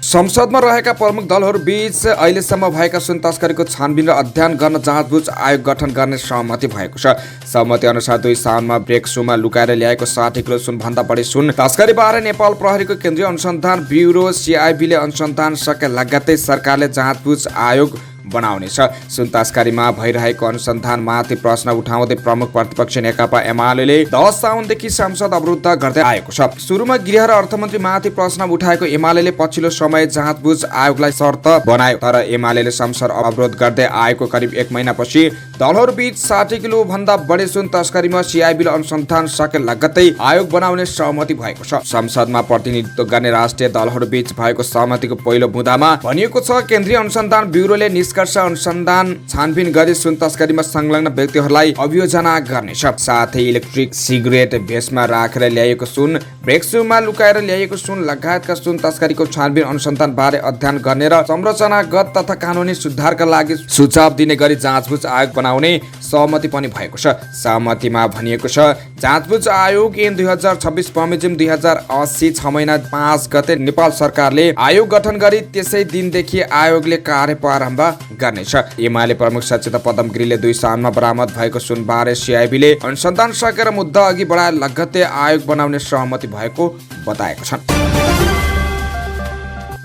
संसदमा रहेका प्रमुख दलहरू बीच अहिलेसम्म भएका सुन तस्करीको छानबिन र अध्ययन गर्न जाँचबुझ आयोग गठन गर्ने सहमति भएको छ। सहमति अनुसार 2 साउनमा ब्रेक्सुमा लुकाएर ल्याएको 60 किलो सुनभन्दा बढी सुन तस्करीबारे नेपाल प्रहरीको केन्द्रीय अनुसन्धान ब्युरो CIB ले अनुसन्धान सके लगत्तै सरकारले जाँचबुझ आयोग बनाउनेछ। सुन तस्करीमा भइरहेको अनुसन्धानमाथि प्रश्न उठाउँदै प्रमुख प्रतिपक्ष नेकपा एमाले 10 साउनदेखि संसद अवरुद्ध गर्दै आएको छ। सुरुमा गृह र अर्थमन्त्री माथि प्रश्न उठाएको एमाले पछिल्लो समय जाँचबुझ आयोगलाई शर्त बनायो। तर एमाले संसद अवरोध गर्दै आएको करिब 1 महिनापछि दलहरू बीच 60 किलो भन्दा बढी सुन तस्करीमा CIB ले अनुसन्धान सके लगत्तै आयोग बनाउने सहमति भएको छ। संसदमा प्रतिनिधित्व गर्ने राष्ट्रिय दलहरू बीच भएको सहमतिको पहिलो बुँदामा भनिएको छ केन्द्रीय अनुसन्धान ब्युरोले निष्कर्ष अनुसन्धान छानबिन गरी सुन तस्करीमा संलग्न व्यक्तिहरूलाई अभियोजना गर्नेछ। साथै इलेक्ट्रिक सिगरेट भेषमा राखेर ल्याएको सुन, ब्रेक्सुमा लुकाएर ल्याएको सुन लगायतका सुन तस्करीको छानबिन अनुसन्धान बारे अध्ययन गर्ने र संरचनागत तथा कानुनी सुधारका लागि सुझाव दिने गरी जाँचबुझ आयोग बनाउने सहमति पनि भएको छ। सहमतिमा भनिएको छ जाँचबुझ आयोग ऐन 2026 बमोजिम 2080 6 महिना 5 गते नेपाल सरकारले आयोग गठन गरी त्यसै दिनदेखि आयोगले कार्य प्रारम्भ गर्नेछ। एमाले प्रमुख सचेतक पदम गिरीले 2 साउनमा बरामद भएको सुनबारे CIB ले अनुसन्धान सकेर मुद्दा अघि बढाए लगत्तै आयोग बनाउने सहमति भएको बताएको छ।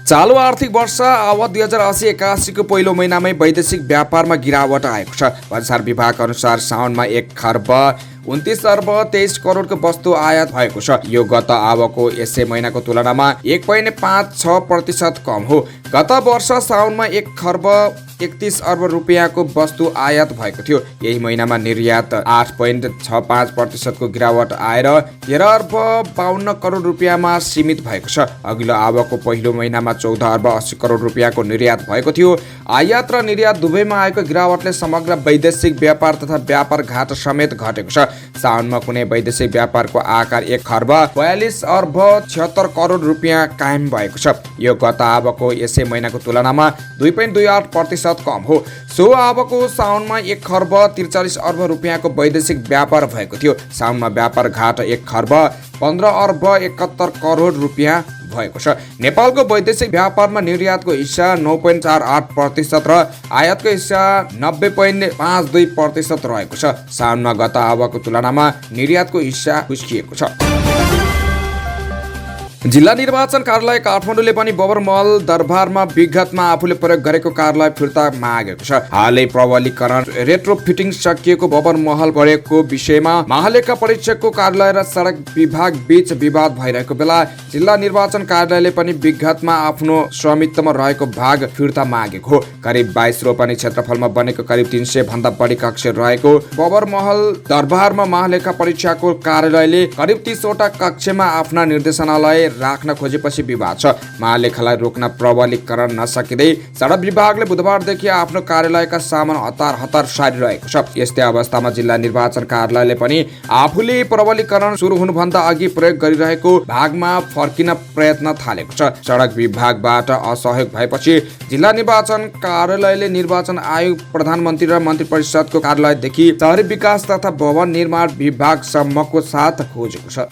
चालु आर्थिक वर्ष आवत 2080-81 को पहिलो महिनामै वैदेशिक व्यापारमा गिरावट आएको छ। भन्सार विभाग अनुसार साउनमा 1 खर्ब 29 अर्ब 23 करोडको वस्तु आयात भएको छ। यो गत आवकको यसै महिनाको तुलनामा 1.56% कम हो। गत वर्ष साउनमा 1 खर्ब 31 अर्ब रुपियाँको वस्तु आयात भएको थियो। यही महिनामा निर्यात 8.65% को गिरावट आएर 13 अर्ब 52 करोड रुपियाँमा सीमित भएको छ। अघिल्लो आवकको पहिलो महिनामा 14 अर्ब 80 करोड रुपियाँको निर्यात भएको थियो। आयात र निर्यात दुवैमा आएको गिरावटले समग्र वैदेशिक व्यापार तथा व्यापार घाटा समेत घटेको छ। साउनमा कुनै वैदेशिक व्यापारको आकार 1 खर्ब 42 अर्ब 76 करोड रुपियाँ कायम भएको छ। यो गत आवकको यसै महिनाको तुलनामा 2.28% कम हो। सो आवकको साउनमा 1 खर्ब 43 अर्ब रुपियाँको वैदेशिक व्यापार भएको थियो। साउनमा व्यापार घाटा 1 खर्ब 15 अर्ब 71 करोड रुपियाँ भएको छ। नेपालको वैदेशिक व्यापारमा निर्यातको हिस्सा 9.48% र आयातको हिस्सा 90.52% रहेको छ। साउनमा गत आवकको तुलनामा निर्यातको हिस्सा खुस्किएको छ। जिल्ला निर्वाचन कार्यालय काठमाडौँले पनि बबरमहल दरबारमा विगतमा आफूले प्रयोग गरेको कार्यालय फिर्ता मागेको छ। हालै प्रबलीकरण रेट्रोफिटिङ सकिएको बबरमहल बढेको विषयमा महालेखा परीक्षकको कार्यालय र सडक विभाग बीच विवाद भइरहेको बेला जिल्ला निर्वाचन कार्यालयले पनि विगतमा आफ्नो स्वामित्वमा रहेको भाग फिर्ता मागेको हो। करिब 22 रोपनी क्षेत्रफलमा बनेको करिब 300 भन्दा बढी कक्ष रहेको बबरमहल दरबारमा महालेखा परीक्षकको कार्यालयले करिब 30 वटा कक्षमा आफ्ना निर्देशनालय राख्न खोजेपछि विवाद छ। महालेखालाई रोक्न प्रबलीकरण नसकिँदै सडक विभागले बुधबारदेखि आफ्नो कार्यालयका सामान हतार सारिरहेको छ। यस्तै अवस्थामा जिल्ला निर्वाचन कार्यालयले पनि आफूले प्रबलीकरण सुरु हुनुभन्दा अघि प्रयोग गरिरहेको भागमा फर्किन प्रयत्न थालेको छ। सडक विभागबाट असहयोग भएपछि जिल्ला निर्वाचन कार्यालयले निर्वाचन आयोग, प्रधानमन्त्री र मन्त्री परिषदको कार्यालयदेखि शहरी विकास तथा भवन निर्माण विभागसम्मको साथ खोजेको छ।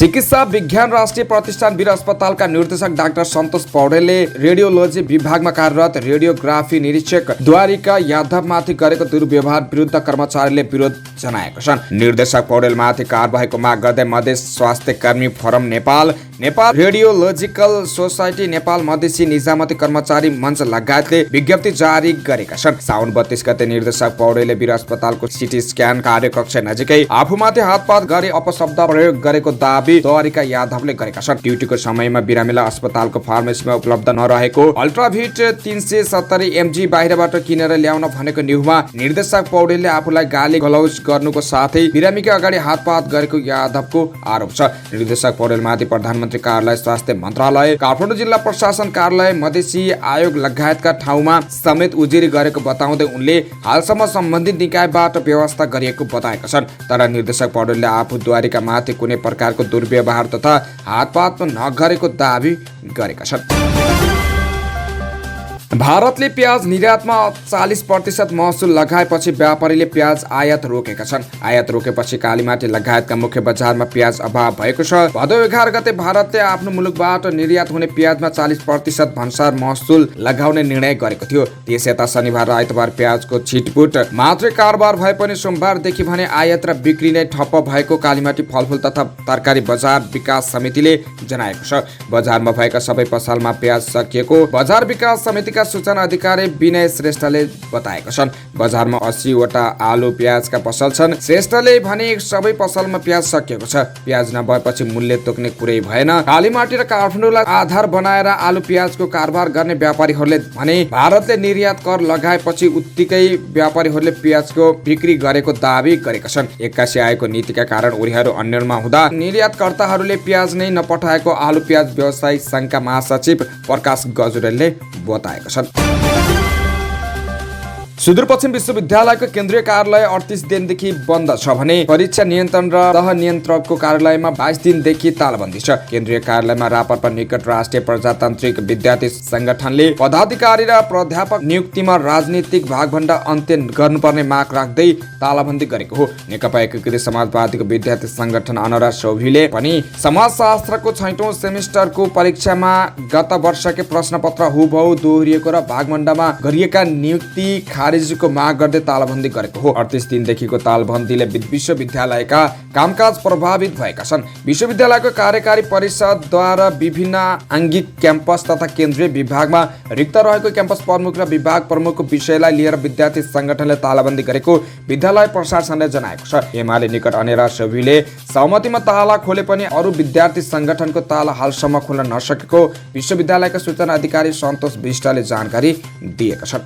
चिकित्सा विज्ञान राष्ट्रिय प्रतिष्ठान वीर अस्पतालका निर्देशक डाक्टर सन्तोष पौडेलले रेडियोलोजी विभागमा कार्यरत रेडियोग्राफी निरीक्षक द्वारिका यादवमाथि गरेको दुर्व्यवहार विरुद्ध कर्मचारीले विरोध जनाएको छन्। निर्देशक पौडेलमाथि कारबाहीको माग गर्दै मधेस स्वास्थ्य कर्मी forum Nepal, Nepal radiological society, Nepal Madhesi निजामती कर्मचारी मञ्च लगायतले विज्ञप्ति जारी गरेका छन्। साउन 32 गते निर्देशक पौडेलले वीर अस्पतालको सिटी स्क्यान कार्यकक्ष नजिकै आफूमाथि हातपात गरी अपशब्द प्रयोग गरेको दाबी द्वारिका यादवले गरेका छन्। ड्युटीको समयमा बिरामीलाई अस्पतालको फार्मेसीमा उपलब्ध नरहेको अल्ट्राभिट 370 mg बाहिरबाट किनेर ल्याउन भनेको न्युमा निर्देशक पौडेलले आफूलाई गाली गलौज गर्नुको साथै बिरामीकै अगाडि हातपात गरेको यादवको आरोप छ। निर्देशक पौडेलमाथि प्रधानमन्त्री कार्यालय, स्वास्थ्य मन्त्रालय, काठमाडौँ जिल्ला प्रशासन कार्यालय, मधेसी आयोग लगायतका ठाउँमा समेत उजुरी गरेको बताउँदै उनले हालसम्म सम्बन्धित निकायबाट व्यवस्था गरिएको बताएका छन्। तर निर्देशक पौडेलले आफू द्वारिका माथि कुनै प्रकारको दुर्व्यवहार तथा हातपात नगरेको दाबी गरेका छन्। भारतले प्याज निर्यातमा 40% महसुल लगाएपछि व्यापारीले प्याज आयात रोकेका छन्। आयात रोकेपछि कालीमाटी लगायतका मुख्य बजारमा प्याज अभाव भएको छ। भदौ 11 गते भारतले आफ्नो मुलुकबाट निर्यात हुने प्याजमा 40% भन्सार महसुल लगाउने निर्णय गरेको थियो। त्यस यता शनिबार र आइतबार प्याजको छिटपुट मात्रै कारोबार भए पनि सोमबारदेखि भने आयात र बिक्री नै ठप्प भएको कालीमाटी फलफुल तथा तरकारी बजार विकास समितिले जनाएको छ। बजारमा भएका सबै पसलमा प्याज सकिएको बजार विकास समितिका सूचना अधिकारी विनय श्रेष्ठले बताएका छन्। बजारमा 80 वटा आलु प्याजका पसल छन्। श्रेष्ठले भने सबै पसलमा प्याज सकिएको छ। प्याज नभएपछि मूल्य तोक्ने कुरै भएन। कालीमाटी र काठमाडौँलाई आधार बनाएर आलु प्याजको कारोबार गर्ने व्यापारीहरूले भने भारतले निर्यात कर लगाएपछि उत्तिकै व्यापारीहरूले प्याजको बिक्री गरेको दाबी गरेका छन्। 81 आएको नीतिका कारण उनीहरू अन्यलमा हुँदा निर्यातकर्ताहरूले प्याज नै नपठाएको आलु प्याज व्यवसायी संघका महासचिव प्रकाश गजुरेलले बताएका छन्। सुदूरपश्चिम विश्वविद्यालयको केन्द्रीय कार्यालय 38 दिनदेखि बन्द छ भने परीक्षा नियन्त्रण र तह नियन्त्रकको कार्यालयमा 22 दिनदेखि तालाबन्दी छ। केन्द्रीय कार्यालयमा रापरपा निकट राष्ट्रिय प्रजातान्त्रिक विद्यार्थी संगठनले पदाधिकारी र प्राध्यापक नियुक्तिमा राजनीतिक भागभण्डा अन्त्य गर्नुपर्ने माग राख्दै तालाबन्दी गरेको हो। नेकपा एकीकृत समाजवादीको विद्यार्थी संगठन अनरा सोभिले पनि समाजशास्त्रको 6औं सेमिस्टरको परीक्षामा गत वर्षकै प्रश्नपत्र हुबहु दोहोरिएको र भागभण्डामा गरिएका नियुक्ति खारेजीको माग गर्दै तालाबन्दी गरेको हो। 38 दिनदेखिको तालाबन्दीले विश्वविद्यालयका कामकाज प्रभावित भएका छन्। विश्वविद्यालयको कार्यकारी परिषदद्वारा विभिन्न आङ्गिक क्याम्पस तथा केन्द्रीय विभागमा रिक्त रहेको क्याम्पस प्रमुख र विभाग प्रमुखको विषयलाई लिएर विद्यार्थी संगठनले तालाबन्दी गरेको विद्यालय प्रशासनले जनाएको छ। एमाले निकट अनेरा सोभिले सहमतिमा ताला खोले पनि अरू विद्यार्थी संगठनको ताला हालसम्म खोल्न नसकेको विश्वविद्यालयका सूचना अधिकारी सन्तोष विष्टले जानकारी दिएका छन्।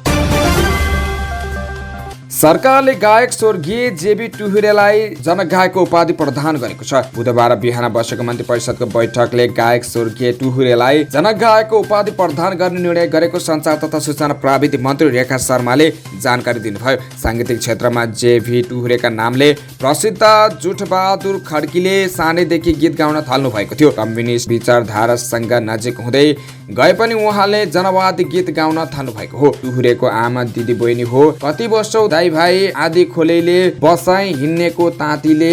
सरकारले गायक स्वर्गीय जेबी टुहुरेलाई जनगायकको उपाधि प्रदान गरेको छ। बुधबार बिहान बसेको मन्त्री परिषदको बैठकले गायक स्वर्गीय टुहुरेलाई जनगायकको उपाधि प्रदान गर्ने निर्णय गरेको सञ्चार तथा सूचना प्राविधिक मन्त्री रेखा शर्माले जानकारी दिनुभयो। साङ्गीतिक क्षेत्रमा जेबी टुहुरेका नामले प्रसिद्ध जुठबहादुर खड्कीले सानैदेखि गीत गाउन थाल्नु भएको थियो। कम्युनिस्ट विचारधारासँग नजिक हुँदै गए पनि उहाँले जनवादी गीत गाउन थाल्नु भएको हो। टुहुरेको आमा दिदी बहिनी हो कति वर्षौ दाइ भाइ आदि खोलेले बसाई हिँड्नेको ताँतीले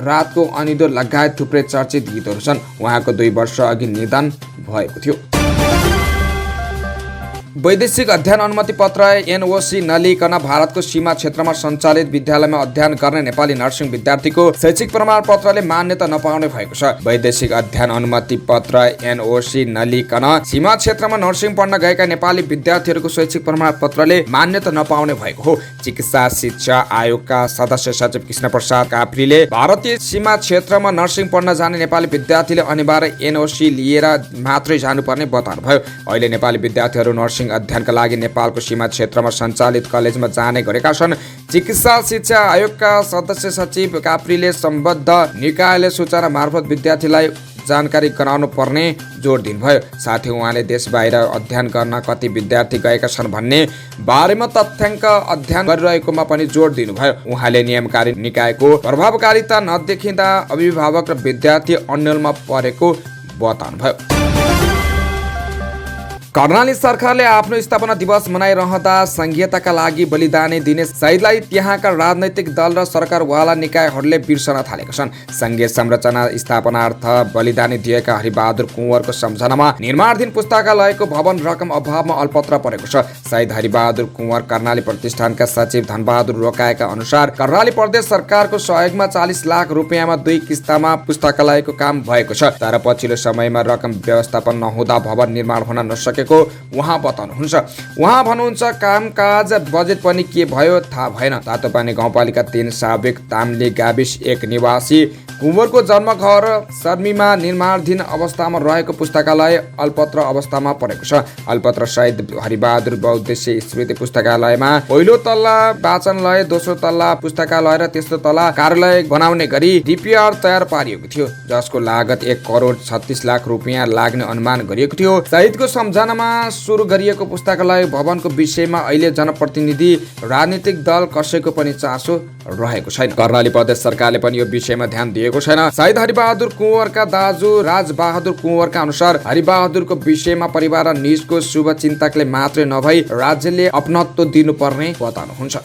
रातको अनिदो लगायत थुप्रै चर्चित गीतहरू छन्। उहाँको 2 वर्ष अघि निधन भएको थियो। वैदेशिक अध्ययन अनुमति पत्र एनओसी नलिकन भारतको सीमा क्षेत्रमा सञ्चालित विद्यालयमा अध्ययन गर्ने नेपाली नर्सिङ विद्यार्थीको शैक्षिक प्रमाणपत्रले मान्यता नपाउने भएको छ। वैदेशिक अध्ययन अनुमति पत्र एनओसी नलिकन सीमा क्षेत्रमा नर्सिङ पढ्न गएका नेपाली विद्यार्थीहरूको शैक्षिक प्रमाणपत्रले मान्यता नपाउने भएको हो। चिकित्सा शिक्षा आयोगका सदस्य सचिव कृष्ण प्रसाद काफ्रीले भारतीय सीमा क्षेत्रमा नर्सिङ पढ्न जाने नेपाली विद्यार्थीले अनिवार्य एनओसी लिएर मात्रै जानुपर्ने बताउनुभयो। अहिले नेपाली विद्यार्थीहरू नर्सिङ अध्ययनका लागि नेपालको सीमा क्षेत्रमा सञ्चालित कलेजमा जाने गरेका छन्। चिकित्सा शिक्षा आयोगका सदस्य सचिव काफ्रीले सम्बद्ध निकायले सूचना मार्फत विद्यार्थीलाई जानकारी गराउनु पर्ने जोड दिनुभयो। साथै उहाँले देश बाहिर अध्ययन गर्न कति विद्यार्थी गएका छन् भन्ने बारेमा तथ्याङ्क अध्ययन गरिरहेकोमा पनि जोड दिनुभयो। उहाँले नियमकारी निकायको प्रभावकारिता नदेखिँदा अभिभावक र विद्यार्थी अन्यलमा परेको बताउनुभयो। कर्णाली सरकारले आफ्नो स्थापना दिवस मनाइरहँदा संघीयताका लागि बलिदानी दिने शहीदलाई त्यहाँका राजनैतिक दल र सरकारवाला निकायहरूले बिर्सन थालेका छन्। संघीय संरचना स्थापनार्थ बलिदानी दिएका हरिबहादुर कुँवरको सम्झनामा निर्माणाधीन पुस्तकालयको भवन रकम अभावमा अल्पत्र परेको छ। शहीद हरिबहादुर कुँवर कर्णाली प्रतिष्ठानका सचिव धनबहादुर रोकाएका अनुसार कर्णाली प्रदेश सरकारको सहयोगमा 40 लाख रुपियाँमा 2 किस्तामा पुस्तकालयको काम भएको छ। तर पछिल्लो समयमा रकम व्यवस्थापन नहुँदा भवन निर्माण हुन नसकेको उहाँ बताउनुहुन्छ। उहाँ भन्नुहुन्छ, कामकाज बजेट पनि के भयो थाहा भएन। तातोपानी गाउँपालिका 3 साबिक ताम्ली गाविस 1 निवासी कुँवरको जन्मघर सर्मीमा निर्माणाधीन अवस्थामा रहेको पुस्तकालय अल्पत्र अवस्थामा परेको छ। अल्पत्र शहीद हरिबहादुर बहुद्देश्य स्मृति पुस्तकालयमा पहिलो तल्ला वाचनलय, दोस्रो तल्ला पुस्तकालय र तेस्रो तल्ला कार्यालय बनाउने गरी डीपीआर तयार पारिएको थियो, जसको लागत 1 करोड 36 लाख रुपियाँ लाग्ने अनुमान गरिएको थियो। शहीदको सम्झनामा सुरु गरिएको पुस्तकालय भवनको विषयमा अहिले जनप्रतिनिधि, राजनीतिक दल कसैको पनि चासो रहेको छैन। कर्णाली प्रदेश सरकारले पनि यो विषयमा ध्यान दिएको छैन। शहीद हरिबहादुर कुँवरका दाजु राजबहादुर कुँवरका अनुसार हरिबहादुरको विषयमा परिवार र निजको शुभचिन्तकले मात्रै नभई राज्यले अपनत्व दिनुपर्ने बताउनुहुन्छ।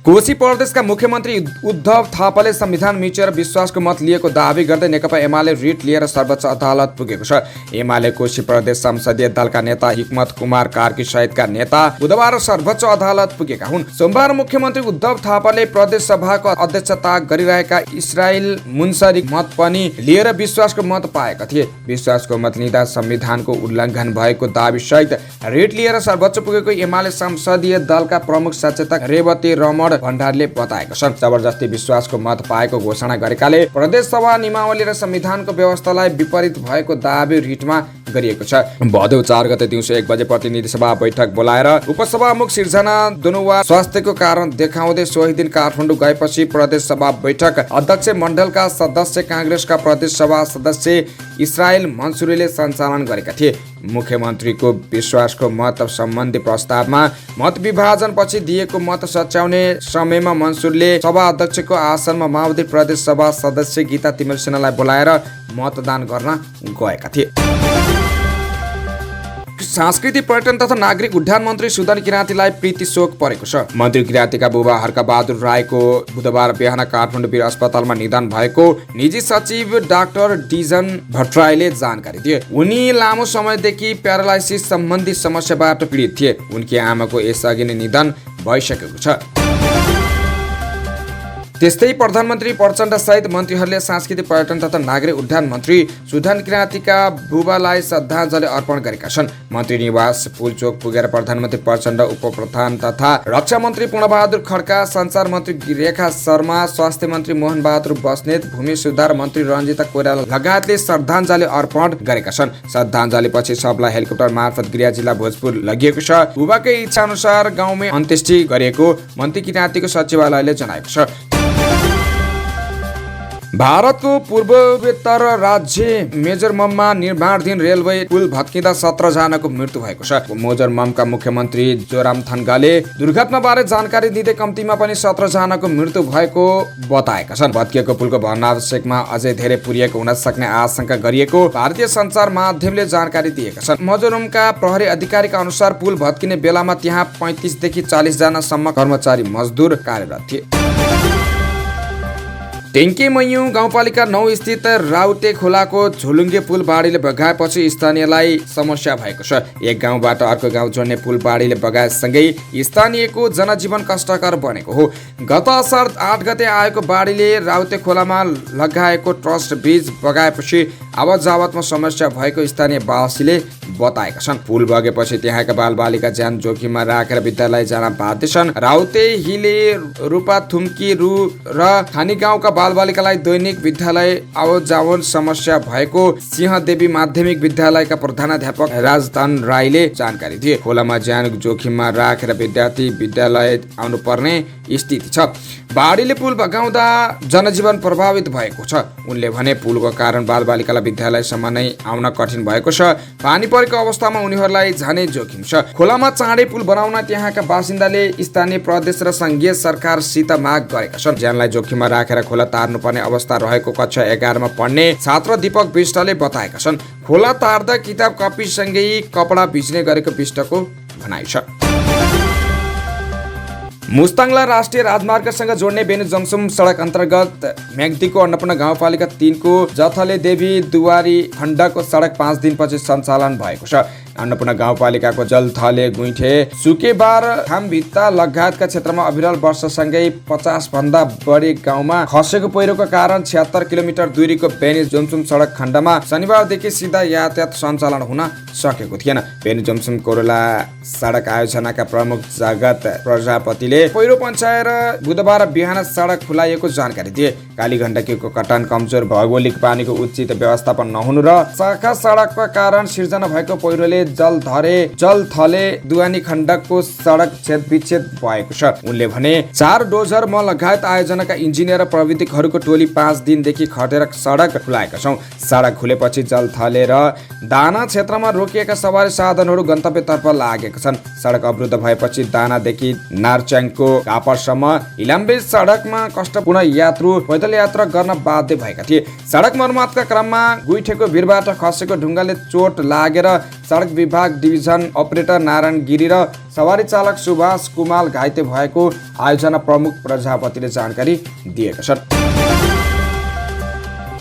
कोशी प्रदेशका मुख्यमन्त्री उद्धव थापाले संविधान मिचेर विश्वासको मत लिएको दावी गर्दै नेकपा एमाले रिट लिएर सर्वोच्च अदालत पुगेको छ। एमाले कोशी प्रदेश संसदीय दलका नेता हिक्मत कुमार कार्की सहितका नेता बुधबार सर्वोच्च अदालत पुगेका हुन्। सोमबार मुख्यमन्त्री उद्धव थापाले प्रदेश सभाको अध्यक्षता गरिरहेका इस्रायल मुन्सरी मत पनि लिएर विश्वासको मत पाएका थिए। विश्वासको मत लिँदा संविधानको उल्लङ्घन भएको दावी सहित रिट लिएर सर्वोच्च पुगेको एमाले संसदीय दलका प्रमुख सचेतक रेवती रमण भण्डारीले बताएका छन्। जबरजस्ती विश्वासको मत पाएको घोषणा गरेकाले प्रदेश सभा नियमावली र संविधानको व्यवस्थालाई विपरीत भएको दावी रिटमा गरिएको छ। भदौ 4 गते दिउँसो 1 बजे प्रतिनिधि सभा बैठक बोलाएर उपसभामुख सिर्जना दुनुवा स्वास्थ्यको कारण देखाउँदै सोही दिन काठमाडौँ गएपछि प्रदेश सभा बैठक अध्यक्ष मण्डलका सदस्य कांग्रेसका प्रदेश सभा सदस्य इस्रायल मन्सुरीले सञ्चालन गरेका थिए। मुख्यमन्त्रीको विश्वासको मत सम्बन्धी प्रस्तावमा मत विभाजन पछि दिएको मत सच्याउने समयमा मन्सुरले सभा अध्यक्षको आसनमा माओवादी प्रदेश सभा सदस्य गीता तिमल सिन्हालाई बोलाएर मतदान गर्न गएका थिए। सांस्कृतिक पर्यटन तथा नागरिक उड्डयन मन्त्री सुदन किराँतीलाई प्रीति शोक परेको छ। मन्त्री किराँतीका बुबा हर्कबहादुर राईको बुधबार बिहान काठमाडौँ वीर अस्पतालमा निधन भएको निजी सचिव डाक्टर डिजन भट्टराईले जानकारी दिए। उनी लामो समयदेखि प्यारालाइसिस सम्बन्धी समस्याबाट पीडित थिए। उनकी आमाको यसअघि नै निधन भइसकेको छ। त्यस्तै प्रधानमन्त्री प्रचण्ड सहित मन्त्रीहरूले सांस्कृतिक पर्यटन तथा नागरिक उड्डयन मन्त्री सुदन किराँतीका बुबालाई श्रद्धाञ्जली अर्पण गरेका छन्। मन्त्री निवास पुलचोक पुगेर प्रधानमन्त्री प्रचण्ड, उपप्रधान तथा रक्षा मन्त्री पूर्णबहादुर खड्का, सञ्चार मन्त्री रेखा शर्मा, स्वास्थ्य मन्त्री मोहन बहादुर बस्नेत, भूमि सुधार मन्त्री रञ्जिता कोइराला लगायतले श्रद्धाञ्जली अर्पण गरेका छन्। श्रद्धाञ्जलीपछि सबलाई हेलिकप्टर मार्फत गृह जिल्ला भोजपुर लगिएको छ। बुबाकै इच्छा अनुसार गाउँमै अन्त्येष्टि गरिएको मन्त्री किराँतीको सचिवालयले जनाएको छ। भारतको पूर्वोत्तर राज्य मेजरमममा निर्माणाधीन रेलवे पुल भत्किँदा 17 जनाको मृत्यु भएको छ। मेजरममका मुख्यमन्त्री जोरामथाङ्गाले दुर्घटनाबारे जानकारी दिँदै कम्तीमा पनि 17 जनाको मृत्यु भएको बताएका छन्। भत्किएको पुलको भग्नावशेषमा अझै धेरै पुर्याएको हुन सक्ने आशंका गरिएको भारतीय सञ्चार माध्यमले जानकारी दिएका छन्। मेजरममका प्रहरी अधिकारीका अनुसार पुल भत्किने बेलामा त्यहाँ 35 देखि 40 जनासम्म कर्मचारी मजदुर कार्यरत थिए। टेङ्केमयू गाउँपालिका 9 स्थित राउटे खोलाको झुलुङ्गे पुल बाढीले बगाएपछि स्थानीयलाई समस्या भएको छ। एक गाउँबाट अर्को गाउँ जोड्ने पुल बाढीले बगाएसँगै स्थानीयको जनजीवन कष्टकर बनेको हो। गत असार 8 गते आएको बाढीले राउटे खोलामा लगाएको ट्रस्ट ब्रिज बगाएपछि आवत जावतमा समस्या भएको स्थानीयवासीले बताएका छन्। पुल बगेपछि त्यहाँका बालबालिका ज्यान जोखिममा राखेर विद्यालय जान बाध्य छन्। राउटे, हिले, रूपाथुम्की र खानी गाउँका बालबालिकालाई दैनिक विद्यालय आवत जावत समस्या भएको सिंहदेवी माध्यमिक विद्यालयका प्रधानाध्यापक राजदान राईले जानकारी दिए। खोलामा ज्यान जोखिममा राखेर विद्यार्थी विद्यालय आउनुपर्ने स्थिति छ। बाढीले पुल भगाउँदा जनजीवन प्रभावित भएको छ। उनले भने पुलको कारण बालबालिकालाई तल विद्यालयसम्म नै आउन कठिन भएको छ। पानी परेको अवस्थामा उनीहरूलाई झनै जोखिम छ। खोलामा चाँडै पुल बनाउन त्यहाँका बासिन्दाले स्थानीय प्रदेश र संघीय सरकारसित माग गरेका छन्। ज्यानलाई जोखिममा राखेर खोला तार्नुपर्ने अवस्था रहेको कक्षा 11 मा पढ्ने छात्र दीपक विष्टले बताएका छन्। खोला तार्दा किताब कपीसँगै कपडा भिज्ने गरेको विष्टको भनाइ छ। मुस्ताङलाई राष्ट्रिय राजमार्गसँग जोड्ने बेनी जमसुम सडक अन्तर्गत म्याग्दीको अन्नपूर्ण गाउँपालिका 3 को जथले देवी दुवारी खण्डको सडक 5 दिनपछि सञ्चालन भएको छ। अन्नपूर्ण गाउँपालिकाको जलथले गुइठे सुकेबार खामभित्ता लगायतका क्षेत्रमा अविरल वर्षसँगै 50 भन्दा बढी गाउँमा खसेको पहिरोको कारण 76 किलोमिटर दूरीको बेनी जमसुम सडक खण्डमा शनिबारदेखि सिधा यातायात सञ्चालन हुन सकेको थिएन। बेनी जमसुम कोरोला सडक आयोजनाका प्रमुख जगत प्रजापतिले पहिरो पञ्चाएर बुधबार बिहान सडक खुलाइएको जानकारी दिए। कालीगण्डकीको कटान, कमजोर भौगोलिक पानीको उचित व्यवस्थापन नहुनु र शाखा सडकका कारण सिर्जना भएको पहिरोले जलथले दुवानी खण्डको सडक छेदविच्छेद भएको छ। उनले भने 4 डोजर म लगायत आयोजनाका इन्जिनियर र प्रविधिकहरूको टोली 5 दिनदेखि खटेर सडक खुलाएका छौँ। सडक खुलेपछि जलथले र दाना क्षेत्रमा रोकिएका सवारी साधनहरू गन्तव्यतर्फ लागेका छन्। सडक अवरुद्ध भएपछि दानादेखि नारच्याङको कापरसम्म इलाम्बे सडकमा कष्टपूर्ण पैदल यात्रा गर्न बाध्य भएका थिए। सडक मर्मतका क्रममा गुइठेको भिरबाट खसेको ढुङ्गाले चोट लागेर सडक विभाग डिभिजन अपरेटर नारायण गिरी र सवारी चालक सुभाष कुमाल घाइते भएको आयोजना प्रमुख प्रजापतिले जानकारी दिएका छन्।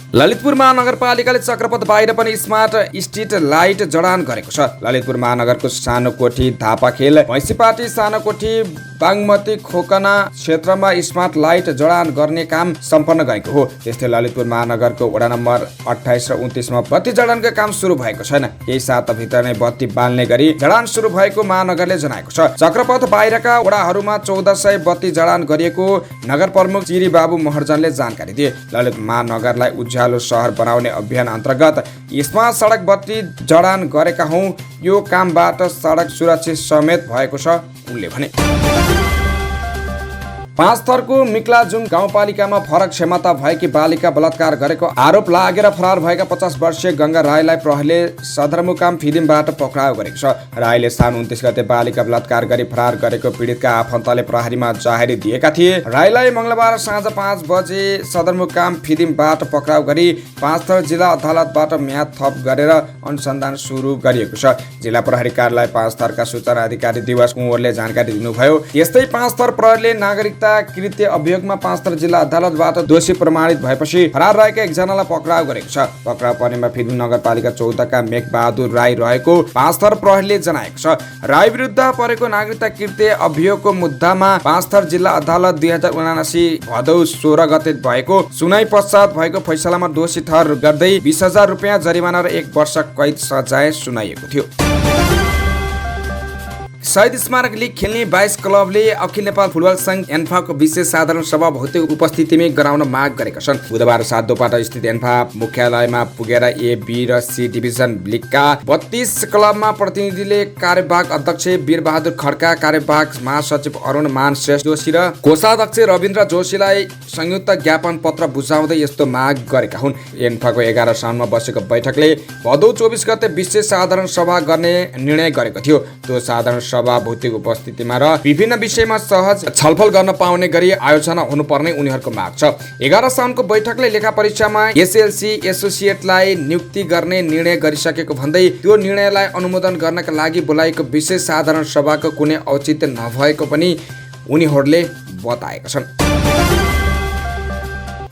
ललितपुर महानगरपालिकाले चक्रपथ बाहिर पनि स्मार्ट स्ट्रिट लाइट जडान गरेको छ। ललितपुर महानगरको सानो कोठी, धापाखेल, भैँसीपाटी, सानो कोठी, बागमती, खोकना क्षेत्रमा स्मार्ट लाइट जडान गर्ने काम सम्पन्न गरेको हो। त्यस्तै ललितपुर महानगरको वडा नम्बर 28 र 29 मा बत्ती जडानको काम सुरु भएको छैन। केही साताभित्र नै बत्ती बाल्ने गरी जडान सुरु भएको महानगरले जनाएको छ। चक्रपथ बाहिरका वडाहरूमा 1400 बत्ती जडान गरिएको नगर प्रमुख चिरी बाबु महर्जनले जानकारी दिए। ललितपुर महानगरलाई उज्यालो सहर बनाउने अभियान अन्तर्गत स्मार्ट सडक बत्ती जडान गरेका हौं। यो कामबाट सडक सुरक्षित समेत भएको छ, उनले भने। 5 थरको मिक्लाजुङ गाउँपालिकामा फरक क्षमता भएकी बालिका बलात्कार गरेको आरोप लागेर फरार भएका 50 वर्षीय गंगा राईलाई प्रहरीले सदरमुकाम फिदिमबाट पक्राउ गरेको छ। राईले साउन 29 गते बालिका बलात्कार गरी फरार गरेको पीडितका आफन्तले प्रहरीमा जाहेरी दिएका थिए। राईलाई मंगलबार साँझ 5 बजे सदरमुकाम फिदिमबाट पक्राउ गरी 5 थर जिल्ला अदालतबाट म्याद थप गरेर अनुसन्धान सुरु गरिएको छ। जिल्ला प्रहरी कार्यालय 5 थरका सूचना अधिकारी दिवस कुँवरले जानकारी दिनुभयो। यस्तै 5 थर प्रहरीले नागरिकता कृत्य अभियोगमा 5 थर जिल्ला अदालतबाट दोषी प्रमाणित भएपछि फरार रहेका एकजनालाई पक्राउ गरेको छ। पक्राउ पर्नेमा फिदिम नगरपालिका 14 का मेघबहादुर राई रहेको 5 थर प्रहरीले जनाएको छ। राई विरुद्ध परेको नागरिकता कृत्य अभियोगको मुद्दामा 5 थर जिल्ला अदालत 2079 भदौ 16 गते भएको सुनाई पश्चात भएको फैसलामा दोषी ठहर गर्दै 20,000 रुपियाँ जरिमाना र 1 वर्ष कैद सजाय सुनाइएको थियो। शहीद स्मारक लिग खेल्ने 22 क्लबले अखिल नेपाल फुटबल संघ एन्फाको विशेष साधारण सभा भौतिक उपस्थितिमै गराउन माग गरेका छन्। बुधबार सातोपाटा स्थित एन्फा मुख्यालयमा पुगेर ए, बी र सी डिभिजन लिगका 32 क्लबमा प्रतिनिधिले कार्यवाहक अध्यक्ष वीरबहादुर खड्का, कार्यवाहक महासचिव अरुण मान श्रेष्ठ जोशी र कोषाध्यक्ष रविन्द्र जोशीलाई संयुक्त ज्ञापन पत्र बुझाउँदै यस्तो माग गरेका हुन्। एन्फाको 11 साउनमा बसेको बैठकले भदौ 24 गते विशेष साधारण सभा गर्ने निर्णय गरेको थियो। त्यो साधारण सभा भौतिक उपस्थितिमा र विभिन्न विषयमा सहज छलफल गर्न पाउने गरी आयोजना हुनुपर्ने उनीहरूको माग छ। 11 साउनको बैठकले लेखा परीक्षामा एसएलसी एसोसिएटलाई नियुक्ति गर्ने निर्णय गरिसकेको भन्दै त्यो निर्णयलाई अनुमोदन गर्नका लागि बोलाएको विशेष साधारण सभाको कुनै औचित्य नभएको पनि उनीहरूले बताएका छन्।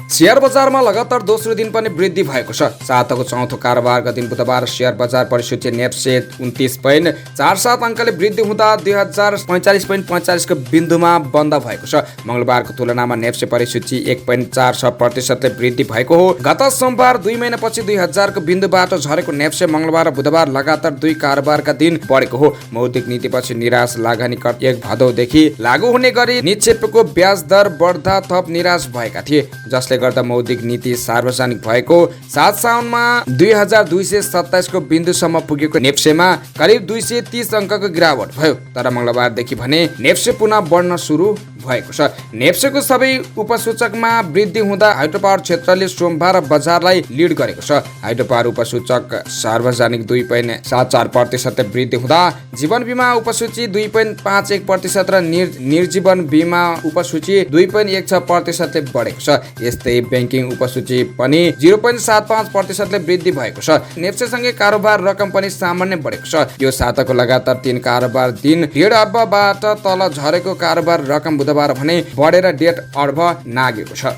शेयर बजारमा लगातार दोस्रो दिन पनि वृद्धि भएको छ। साताको चौथो कारोबारका दिन बुधबार शेयर बजार परिसूची नेप्से 29.47 अङ्कले वृद्धि हुँदा 2045.45 को बिन्दुमा बन्द भएको छ। मंगलबारको तुलनामा नेप्से परिसूची 1.46% वृद्धि भएको हो। गत सोमबार 2 महिनापछि 2000 को बिन्दुबाट झरेको नेप्से मंगलबार र बुधबार लगातार 2 कारोबारका दिन बढेको हो। मौद्रिक नीतिपछि निराश लगानी कर 1 भदौदेखि लागू हुने गरी निक्षेपको ब्याज दर बढ्दा थप निराश भएका थिए, जसले गर्दा मौद्रिक नीति सार्वजनिक भएको। 7 साउनमा 2227 को बिन्दुसम्म पुगेको नेप्सेमा करिब 230 अङ्कको गिरावट भयो। तर मंगलबारदेखि भने नेप्से पुनः बढ्न सुरु भएको छ। नेप्सेको सबै उपसूचकमा वृद्धि हुँदा हाइड्रोपावर क्षेत्रले सोमबार बजारलाई लिड गरेको छ। हाइड्रोपावर उपसूचक सार्वजनिक 2.74% वृद्धि हुँदा जीवन बीमा उपसूची 2.51% र निर्जीवन बीमा उपसूची 2.16% बढेको छ। यस्तै बैंकिङ उपसूची पनि 0.75% वृद्धि भएको छ। नेप्सेसँगै कारोबार रकम पनि सामान्य बढेको छ। यो साताको लगातार 3 कारोबार दिन 1.5 अर्बबाट तल झरेको कारोबार रकम बुधबार भने बढेर 1.5 अर्ब नागेको छ।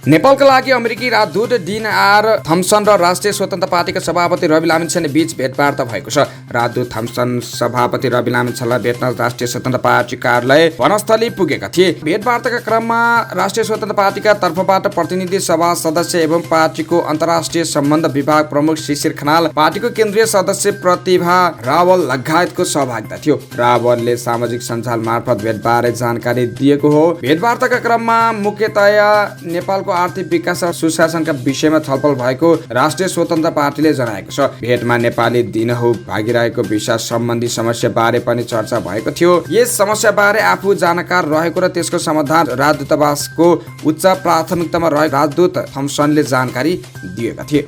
नेपालका लागि अमेरिकी राजदूत डिन आर थम्सन र राष्ट्रिय स्वतन्त्र पार्टीका सभापति रवि लामिछाने बीच भेटवार्ता भएको छ। राजदूत थम्सन सभापति रवि लामिछानेलाई भेट्न राष्ट्रिय स्वतन्त्र पार्टी कार्यालय वनस्थली पुगेका थिए। भेटवार्ताका क्रममा राष्ट्रिय स्वतन्त्र पार्टीका तर्फबाट प्रतिनिधि सभा सदस्य एवं पार्टीको अन्तर्राष्ट्रिय सम्बन्ध विभाग प्रमुख शिशिर खनाल, पार्टीको केन्द्रीय सदस्य प्रतिभा रावल लगायतको सहभागिता थियो। रावलले सामाजिक सञ्जाल मार्फत भेटबारे जानकारी दिएको हो। भेटवार्ताका क्रममा मुख्यतया नेपालको आर्थिक विकास र सुशासनका विषयमा छलफल भएको राष्ट्रिय स्वतन्त्र पार्टीले जनाएको छ। भेटमा नेपाली दिनहुँ भागिरहेको भिसा सम्बन्धी समस्या बारे पनि चर्चा भएको थियो। यस समस्या बारे आफू जानकार रहेको र त्यसको समाधान राजदूतावासको उच्च प्राथमिकतामा रहेको राजदूत थम्सनले जानकारी दिएका थिए।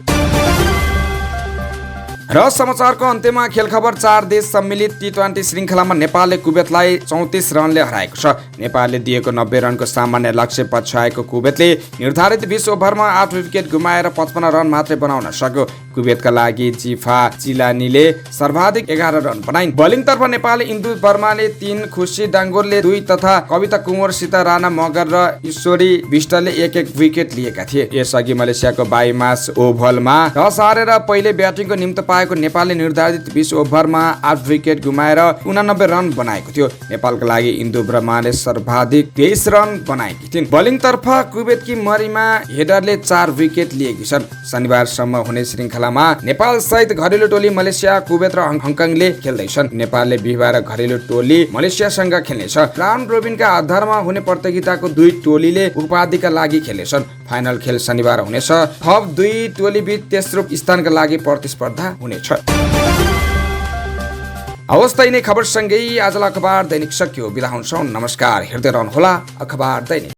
र समाचारको अन्त्यमा खेल खबर। 4 देश सम्मिलित T20 श्रृङ्खलामा नेपालले कुवेतलाई 34 रनले हराएको छ। नेपालले दिएको 90 रनको सामान्य लक्ष्य पछ्याएको कुवेतले निर्धारित 20 ओभरमा 8 विकेट गुमाएर 55 रन मात्रै बनाउन सक्यो। कुवेतका लागि जिफा चिलानीले सर्वाधिक 11 रन बनाइन्। बलिङतर्फ नेपालले इन्दु वर्माले 3, खुसी डाङ्गोरले 2 तथा कविता कुँवरसित राणा मगर र ईश्वरी विष्टले 1-1 विकेट लिएका थिए। यसअघि मलेसियाको बाइमास ओभलमा टस हारेर पहिले ब्याटिङको निम्ति पाएको नेपालले निर्धारित 20 ओभरमा 8 विकेट गुमाएर 89 रन बनाएको थियो। नेपालका लागि इन्दु वर्माले सर्वाधिक 23 रन बनाएकी थिइन्। बलिङतर्फ कुवेतकी मरिमा हेडरले 4 विकेट लिएकी छन्। शनिबारसम्म हुने श्रृङ्खलामा नेपाल सहित घरेलु टोली मलेसिया, कुवेत र हङकङले खेल्दैछन्। नेपालले बिहिबार घरेलु टोली मलेसियासँग खेल्नेछ। राउन्ड रोबिनका आधारमा हुने प्रतियोगिताको 2 टोलीले उपाधिका लागि खेल्नेछन्। फाइनल खेल शनिबार हुनेछ। थप 2 टोली बीच तेस्रो स्थानका लागि प्रतिस्पर्धा हुनेछ। अवस्था यिनै खबरसँगै आजलाई अखबार दैनिक सकियो। बिदा हुन्छौँ। नमस्कार। हेर्दै रहनुहोला अखबार दैनिक।